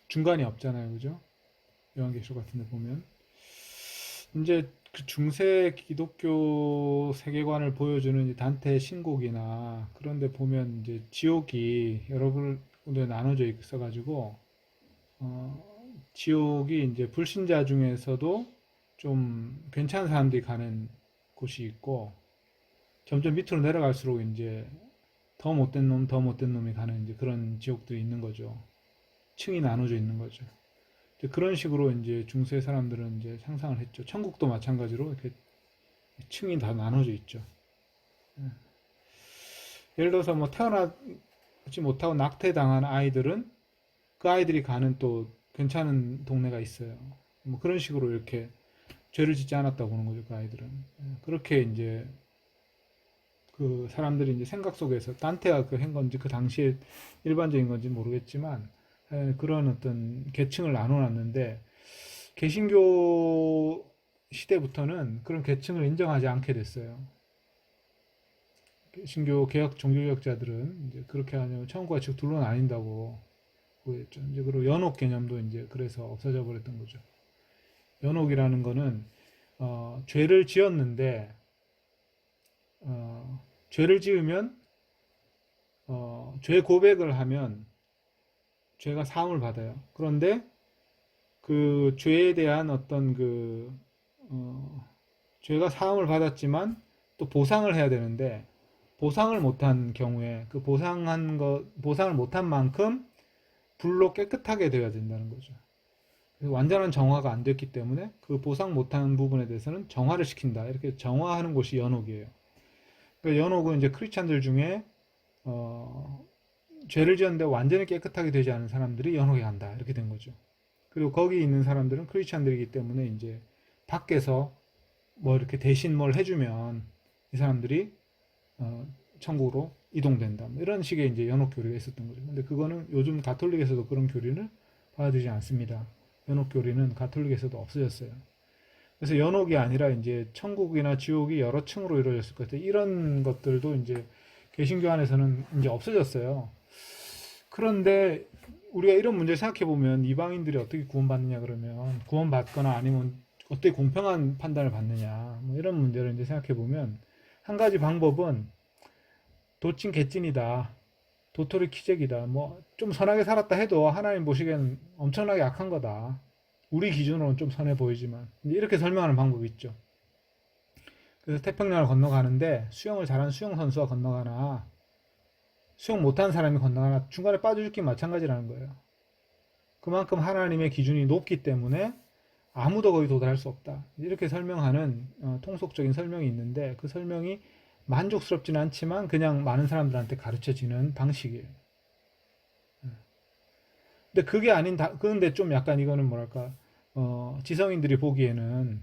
중간이 없잖아요, 그죠? 요한계시록 같은 데 보면 이제 그 중세 기독교 세계관을 보여주는 이 단테의 신곡이나 그런 데 보면 이제 지옥이 여러 군데 나눠져 있어가지고 지옥이 이제 불신자 중에서도 좀 괜찮은 사람들이 가는 곳이 있고 점점 밑으로 내려갈수록 이제 더 못된 놈이 가는 이제 그런 지옥들이 있는 거죠. 층이 나눠져 있는 거죠. 이제 그런 식으로 이제 중세 사람들은 이제 상상을 했죠. 천국도 마찬가지로 이렇게 층이 다 나눠져 있죠. 예를 들어서 뭐 태어나지 못하고 낙태당한 아이들은 그 아이들이 가는 또 괜찮은 동네가 있어요. 뭐 그런 식으로 이렇게 죄를 짓지 않았다고 보는 거죠, 그 아이들은. 그렇게 이제 그 사람들이 이제 생각 속에서 단테가 그 한 건지 그 당시에 일반적인 건지 모르겠지만 그런 어떤 계층을 나눠놨는데 개신교 시대부터는 그런 계층을 인정하지 않게 됐어요. 신교 개혁 종교개혁자들은 이제 그렇게 하면 천국과 지옥 둘로 나뉜다고 보였죠. 이제 그리고 연옥 개념도 이제 그래서 없어져 버렸던 거죠. 연옥이라는 거는 죄를 지었는데 죄를 지으면 죄 고백을 하면 죄가 사함을 받아요. 그런데 그 죄에 대한 어떤 죄가 사함을 받았지만 또 보상을 해야 되는데 보상을 못한 경우에 그 보상을 못한 만큼 불로 깨끗하게 되어야 된다는 거죠. 그래서 완전한 정화가 안 됐기 때문에 그 보상 못한 부분에 대해서는 정화를 시킨다. 이렇게 정화하는 곳이 연옥이에요. 그러니까 연옥은 이제 크리스찬들 중에 죄를 지었는데 완전히 깨끗하게 되지 않은 사람들이 연옥에 간다. 이렇게 된 거죠. 그리고 거기 있는 사람들은 크리스찬들이기 때문에 이제 밖에서 뭐 이렇게 대신 뭘 해주면 이 사람들이 천국으로 이동된다. 뭐 이런 식의 이제 연옥 교리가 있었던 거죠. 근데 그거는 요즘 가톨릭에서도 그런 교리를 받아들이지 않습니다. 연옥 교리는 가톨릭에서도 없어졌어요. 그래서 연옥이 아니라 이제 천국이나 지옥이 여러 층으로 이루어졌을 것 같아요. 이런 것들도 이제 개신교 안에서는 이제 없어졌어요. 그런데 우리가 이런 문제를 생각해 보면 이방인들이 어떻게 구원받느냐 그러면 구원받거나 아니면 어떻게 공평한 판단을 받느냐 뭐 이런 문제를 이제 생각해 보면 한 가지 방법은 도찐 개찐이다. 도토리 키재기다. 뭐 좀 선하게 살았다 해도 하나님 보시기에는 엄청나게 약한 거다. 우리 기준으로는 좀 선해 보이지만 이렇게 설명하는 방법이 있죠. 그래서 태평양을 건너가는데 수영을 잘하는 수영 선수가 건너가나 수영 못하는 사람이 건너가나 중간에 빠져 죽기 마찬가지라는 거예요. 그만큼 하나님의 기준이 높기 때문에 아무도 거기 도달할 수 없다. 이렇게 설명하는 통속적인 설명이 있는데 그 설명이 만족스럽지는 않지만 그냥 많은 사람들한테 가르쳐지는 방식이에요. 근데 그게 그런데 좀 약간 이거는 뭐랄까, 지성인들이 보기에는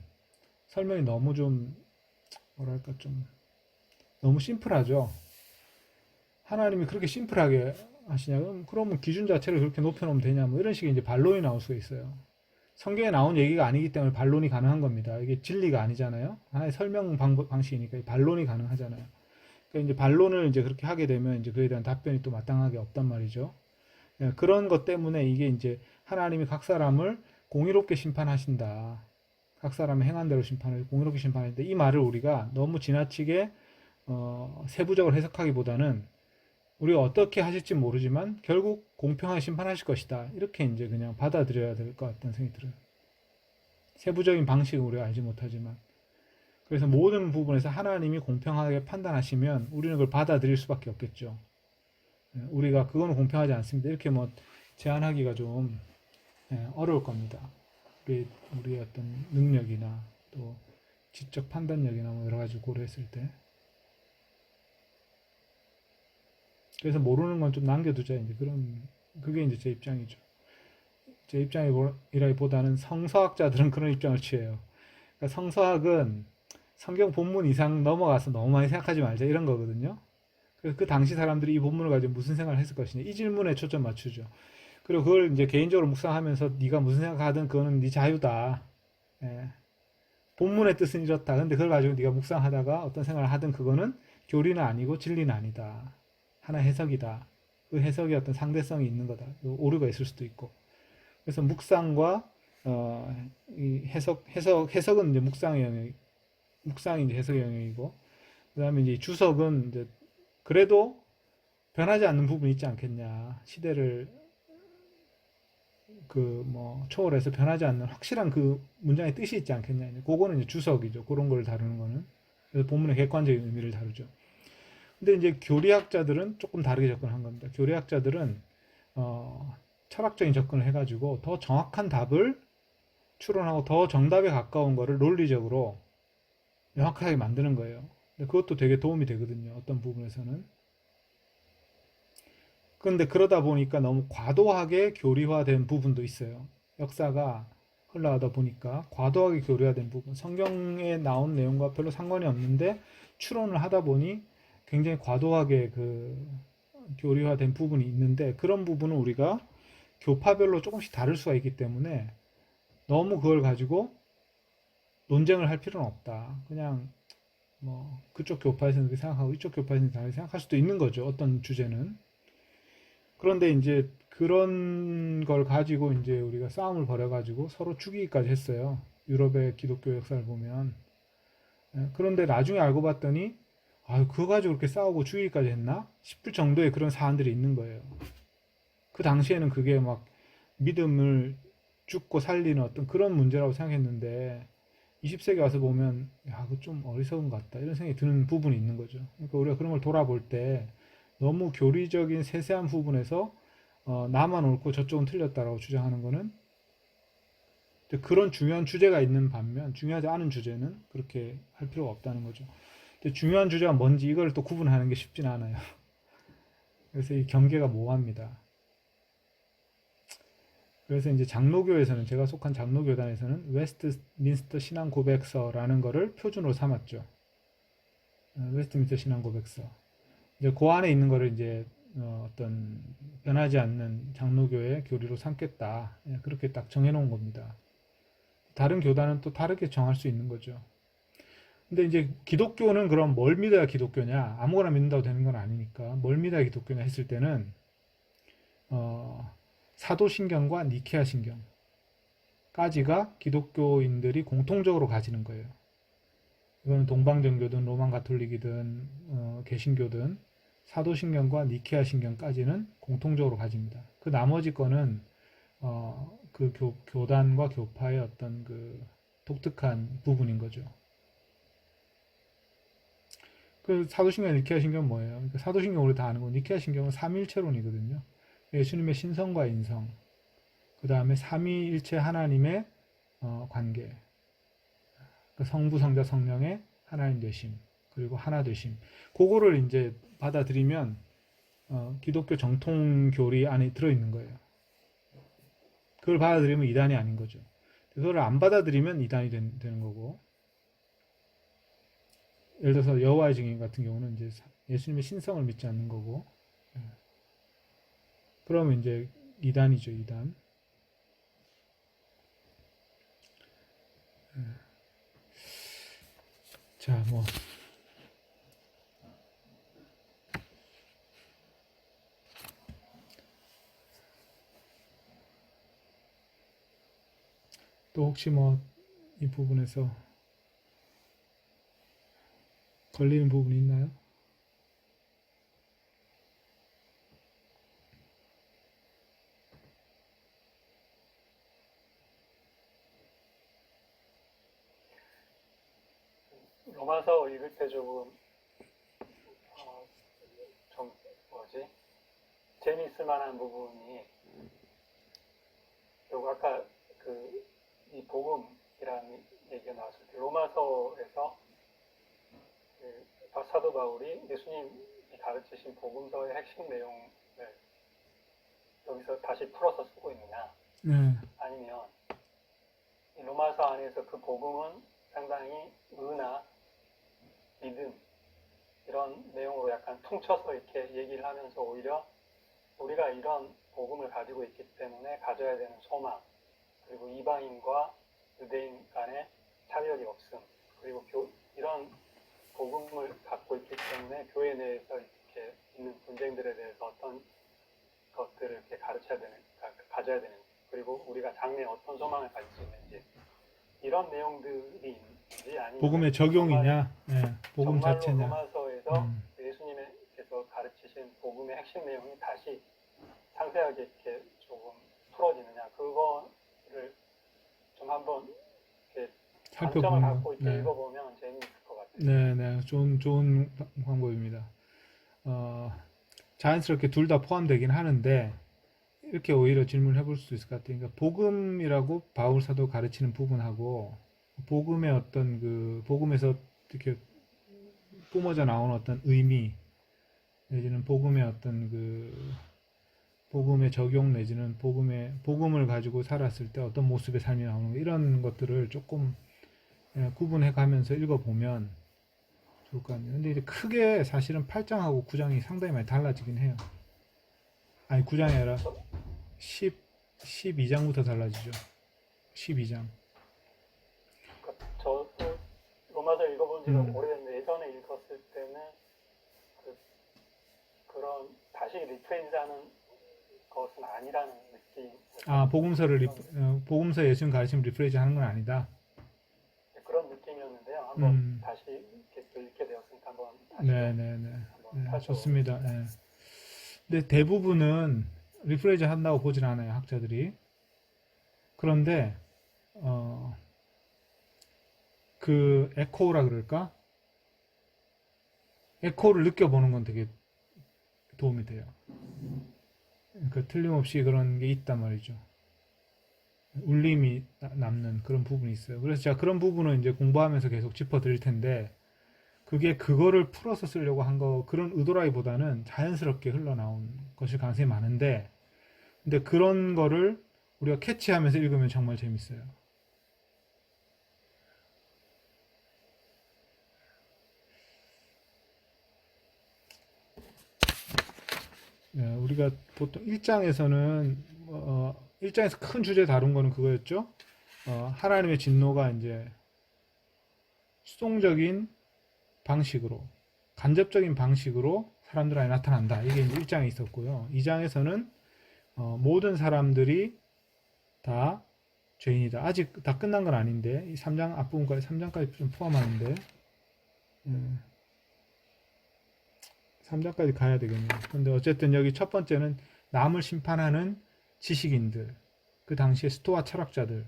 설명이 너무 좀, 뭐랄까, 좀, 너무 심플하죠. 하나님이 그렇게 심플하게 하시냐? 그러면 기준 자체를 그렇게 높여놓으면 되냐? 뭐 이런 식의 이제 반론이 나올 수가 있어요. 성경에 나온 얘기가 아니기 때문에 반론이 가능한 겁니다. 이게 진리가 아니잖아요. 하나의 설명 방식이니까 반론이 가능하잖아요. 그러니까 이제 반론을 이제 그렇게 하게 되면 이제 그에 대한 답변이 또 마땅하게 없단 말이죠. 그런 것 때문에 이게 이제 하나님이 각 사람을 공의롭게 심판하신다. 각 사람의 행한 대로 심판을 공의롭게 심판하는데 이 말을 우리가 너무 지나치게 세부적으로 해석하기보다는 우리가 어떻게 하실지 모르지만 결국 공평하게 심판하실 것이다. 이렇게 이제 그냥 받아들여야 될 것 같다는 생각이 들어요. 세부적인 방식은 우리가 알지 못하지만 그래서 모든 부분에서 하나님이 공평하게 판단하시면 우리는 그걸 받아들일 수밖에 없겠죠. 우리가 그거는 공평하지 않습니다. 이렇게 뭐 제안하기가 좀 어려울 겁니다. 우리의 어떤 능력이나 또 지적 판단력이나 뭐 여러 가지 고려했을 때. 그래서 모르는 건 좀 남겨두자. 이제 그게 이제 제 입장이죠. 제 입장이라기보다는 성서학자들은 그런 입장을 취해요. 그러니까 성서학은 성경 본문 이상 넘어가서 너무 많이 생각하지 말자 이런 거거든요. 그 당시 사람들이 이 본문을 가지고 무슨 생각을 했을 것이냐 이 질문에 초점 맞추죠. 그리고 그걸 이제 개인적으로 묵상하면서 네가 무슨 생각하든 그거는 네 자유다. 본문의 뜻은 이렇다. 근데 그걸 가지고 네가 묵상하다가 어떤 생각을 하든 그거는 교리는 아니고 진리는 아니다. 하나의 해석이다. 그 해석이 어떤 상대성이 있는 거다. 오류가 있을 수도 있고. 그래서 묵상과 이 해석은 이제 묵상이 이제 해석의 영역이고, 그다음에 이제 주석은 이제 그래도 변하지 않는 부분이 있지 않겠냐. 시대를 초월해서 변하지 않는 확실한 그 문장의 뜻이 있지 않겠냐. 그거는 이제 주석이죠. 그런 걸 다루는 거는. 그래서 본문의 객관적인 의미를 다루죠. 근데 이제 교리학자들은 조금 다르게 접근한 겁니다. 교리학자들은 철학적인 접근을 해가지고 더 정확한 답을 추론하고 더 정답에 가까운 거를 논리적으로 명확하게 만드는 거예요. 근데 그것도 되게 도움이 되거든요. 어떤 부분에서는. 그런데 그러다 보니까 너무 과도하게 교리화된 부분도 있어요. 역사가 흘러가다 보니까 과도하게 교리화된 부분, 성경에 나온 내용과 별로 상관이 없는데 추론을 하다 보니 굉장히 과도하게 교리화된 부분이 있는데 그런 부분은 우리가 교파별로 조금씩 다를 수가 있기 때문에 너무 그걸 가지고 논쟁을 할 필요는 없다. 그냥 뭐 그쪽 교파에서는 그렇게 생각하고 이쪽 교파에서는 다르게 생각할 수도 있는 거죠. 어떤 주제는. 그런데 이제 그런 걸 가지고 이제 우리가 싸움을 벌여가지고 서로 죽이기까지 했어요. 유럽의 기독교 역사를 보면. 예, 그런데 나중에 알고 봤더니 아, 그거 가지고 그렇게 싸우고 죽이기까지 했나? 싶을 정도의 그런 사안들이 있는 거예요. 그 당시에는 그게 막 믿음을 죽고 살리는 어떤 그런 문제라고 생각했는데 20세기 와서 보면 야, 그거 좀 어리석은 것 같다 이런 생각이 드는 부분이 있는 거죠. 그러니까 우리가 그런 걸 돌아볼 때 너무 교리적인 세세한 부분에서 나만 옳고 저쪽은 틀렸다라고 주장하는 거는 그런 중요한 주제가 있는 반면 중요하지 않은 주제는 그렇게 할 필요가 없다는 거죠. 근데 중요한 주제가 뭔지 이걸 또 구분하는 게 쉽진 않아요. 그래서 이 경계가 모호합니다. 그래서 이제 장로교에서는 제가 속한 장로교단에서는 웨스트민스터 신앙 고백서라는 거를 표준으로 삼았죠. 웨스트민스터 신앙 고백서. 이제 그 안에 있는 거를 이제 어떤 변하지 않는 장로교의 교리로 삼겠다. 예, 그렇게 딱 정해놓은 겁니다. 다른 교단은 또 다르게 정할 수 있는 거죠. 근데 이제 기독교는 그럼 뭘 믿어야 기독교냐? 아무거나 믿는다고 되는 건 아니니까 뭘 믿어야 기독교냐 했을 때는 사도신경과 니케아 신경까지가 기독교인들이 공통적으로 가지는 거예요. 이거는 동방정교든 로만 가톨릭이든 개신교든 사도신경과 니케아 신경까지는 공통적으로 가집니다. 그 나머지 거는 그 교단과 교파의 어떤 그 독특한 부분인 거죠. 그 사도신경, 니케아 신경은 뭐예요? 그러니까 사도신경 우리 다 아는 거, 니케아 신경은 삼위일체론이거든요. 예수님의 신성과 인성, 그 다음에 삼위일체 하나님의 관계, 그 성부, 성자, 성령의 하나님 되심, 그리고 하나 되심. 그거를 이제 받아들이면 기독교 정통 교리 안에 들어있는 거예요. 그걸 받아들이면 이단이 아닌 거죠. 그걸 안 받아들이면 이단이 되는 거고. 예를 들어서 여호와의 증인 같은 경우는 이제 예수님의 신성을 믿지 않는 거고. 그러면 이제 이단이죠, 이단. 자, 뭐. 또 혹시 뭐 이 부분에서 걸리는 부분이 있나요? 로마서 읽을 때 조금 좀 뭐지 재미있을 만한 부분이 결국 아까 그 이 복음이라는 얘기가 나왔을 때 로마서에서 그 사도 바울이 예수님이 가르치신 복음서의 핵심 내용을 여기서 다시 풀어서 쓰고 있느냐 네. 아니면 이 로마서 안에서 그 복음은 상당히 은하, 믿음 이런 내용으로 약간 퉁쳐서 이렇게 얘기를 하면서 오히려 우리가 이런 복음을 가지고 있기 때문에 가져야 되는 소망 그리고 이방인과 유대인 간의 차별이 없음 그리고 이런 복음을 갖고 있기 때문에 교회 내에서 이렇게 있는 분쟁들에 대해서 어떤 것들을 이렇게 가져야 되는 그리고 우리가 장래에 어떤 소망을 가질 수 있는지 이런 내용들이 있는지 아니면 복음의 적용이냐, 복음 정말로 자체냐. 로마서에서 예수님께서 가르치신 복음의 핵심 내용이 다시 상세하게 이렇게 조금 풀어지느냐 그거를 좀 한번 이렇게 관점을 살펴보는 갖고 거. 이렇게 네. 읽어보면 재미있을 것 같아요. 네, 네, 좋은 방법입니다. 자연스럽게 둘 다 포함되긴 하는데 이렇게 오히려 질문을 해볼 수 있을 것 같아요. 그러니까 복음이라고 바울 사도 가르치는 부분하고 복음의 어떤 그 복음에서 이렇게 뿜어져 나오는 어떤 의미 내지는 복음의 어떤 그 복음의 적용 내지는 복음을 가지고 살았을 때 어떤 모습의 삶이 나오는 거 이런 것들을 조금 구분해 가면서 읽어보면 좋을 것 같네요. 근데 이제 크게 사실은 8장하고 9장이 상당히 많이 달라지긴 해요. 아니 9장이 아니라 12장부터 달라지죠. 12장. 저도 로마서 읽어본 지가 음. 오래됐는데 예전에 봤을 때는 그런 다시 리프레이즈하는 것은 아니라는 느낌. 복음서 예수님 가르침 리프레이즈 하는 건 아니다. 그런 느낌이었는데요. 한번 음. 다시 이렇게 또 읽게 되었으니까 한번 다시 네네네. 한번 네, 살펴. 좋습니다. 네. 근데 대부분은 리프레이즈 한다고 보진 않아요, 학자들이. 그런데, 그 에코라 그럴까? 에코를 느껴보는 건 되게 도움이 돼요. 그러니까 틀림없이 그런 게 있단 말이죠. 울림이 남는 그런 부분이 있어요. 그래서 제가 그런 부분은 이제 공부하면서 계속 짚어드릴 텐데, 그게 그거를 풀어서 쓰려고 한 거, 그런 의도라기보다는 자연스럽게 흘러나온 것일 가능성이 많은데, 근데 그런 거를 우리가 캐치하면서 읽으면 정말 재밌어요. 네, 우리가 보통 1장에서는 1장에서 큰 주제 다룬 거는 그거였죠. 하나님의 진노가 이제 수동적인 방식으로, 간접적인 방식으로 사람들 안에 나타난다. 이게 이제 1장에 있었고요. 2장에서는 모든 사람들이 다 죄인이다. 아직 다 끝난 건 아닌데 이 3장 앞부분까지 3장까지 좀 포함하는데 3장까지 가야 되겠네요. 근데 어쨌든 여기 첫 번째는 남을 심판하는 지식인들, 그 당시의 스토아 철학자들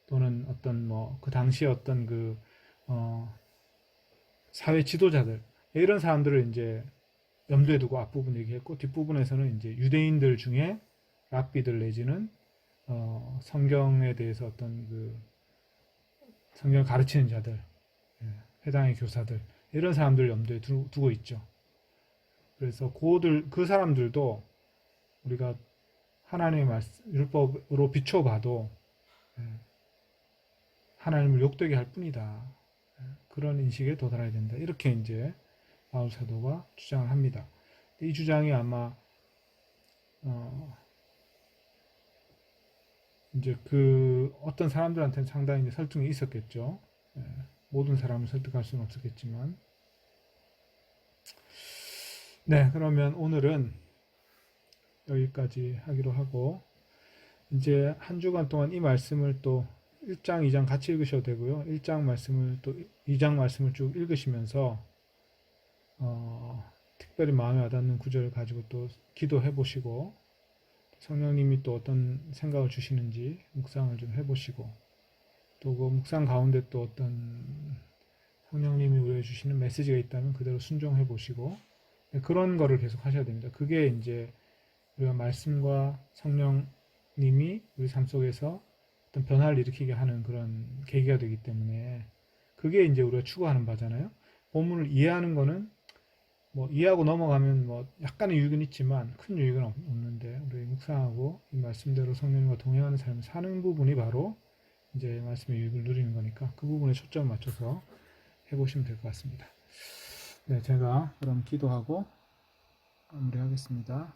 또는 어떤 뭐 그 당시에 어떤 그 사회 지도자들 이런 사람들을 이제 염두에 두고 앞부분 얘기했고 뒷부분에서는 이제 유대인들 중에 랍비들 내지는 성경에 대해서 어떤 그 성경을 가르치는 자들, 회당의 교사들 이런 사람들 염두에 두고 있죠. 그래서 그 사람들도 우리가 하나님의 말씀, 율법으로 비춰봐도 하나님을 욕되게 할 뿐이다. 그런 인식에 도달해야 된다. 이렇게 이제 바울 사도가 주장을 합니다. 이 주장이 아마 이제 그 어떤 사람들한테는 상당히 설득이 있었겠죠. 모든 사람을 설득할 수는 없었겠지만. 네, 그러면 오늘은 여기까지 하기로 하고 이제 한 주간 동안 이 말씀을 또 1장, 2장 같이 읽으셔도 되고요. 1장 말씀을 또 2장 말씀을 쭉 읽으시면서 특별히 마음에 와닿는 구절을 가지고 또 기도해 보시고 성령님이 또 어떤 생각을 주시는지 묵상을 좀 해보시고 또 그 묵상 가운데 또 어떤 성령님이 우리에게 주시는 메시지가 있다면 그대로 순종해 보시고 그런 거를 계속 하셔야 됩니다. 그게 이제 우리가 말씀과 성령님이 우리 삶 속에서 어떤 변화를 일으키게 하는 그런 계기가 되기 때문에 그게 이제 우리가 추구하는 바잖아요. 본문을 이해하는 거는 뭐 이해하고 넘어가면 뭐 약간의 유익은 있지만 큰 유익은 없는데 우리 묵상하고 이 말씀대로 성령님과 동행하는 삶을 사는 부분이 바로 이제 말씀의 유익을 누리는 거니까 그 부분에 초점을 맞춰서 해보시면 될 것 같습니다. 네, 제가 그럼 기도하고 마무리하겠습니다.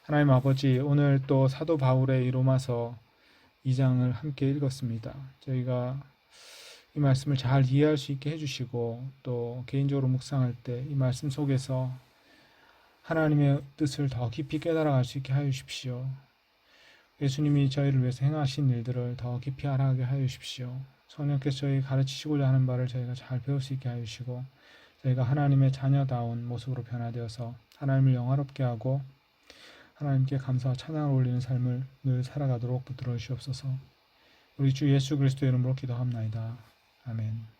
하나님 아버지, 오늘 또 사도 바울의 이 로마서 2장을 함께 읽었습니다. 저희가 이 말씀을 잘 이해할 수 있게 해주시고 또 개인적으로 묵상할 때 이 말씀 속에서 하나님의 뜻을 더 깊이 깨달아갈 수 있게 하여 주십시오. 예수님이 저희를 위해서 행하신 일들을 더 깊이 알아가게 하여 주십시오. 성령께서 저희 가르치시고자 하는 바를 저희가 잘 배울 수 있게 하여 주시고 저희가 하나님의 자녀다운 모습으로 변화되어서 하나님을 영화롭게 하고 하나님께 감사와 찬양을 올리는 삶을 늘 살아가도록 붙들어 주시옵소서. 우리 주 예수 그리스도의 이름으로 기도합나이다. 아멘.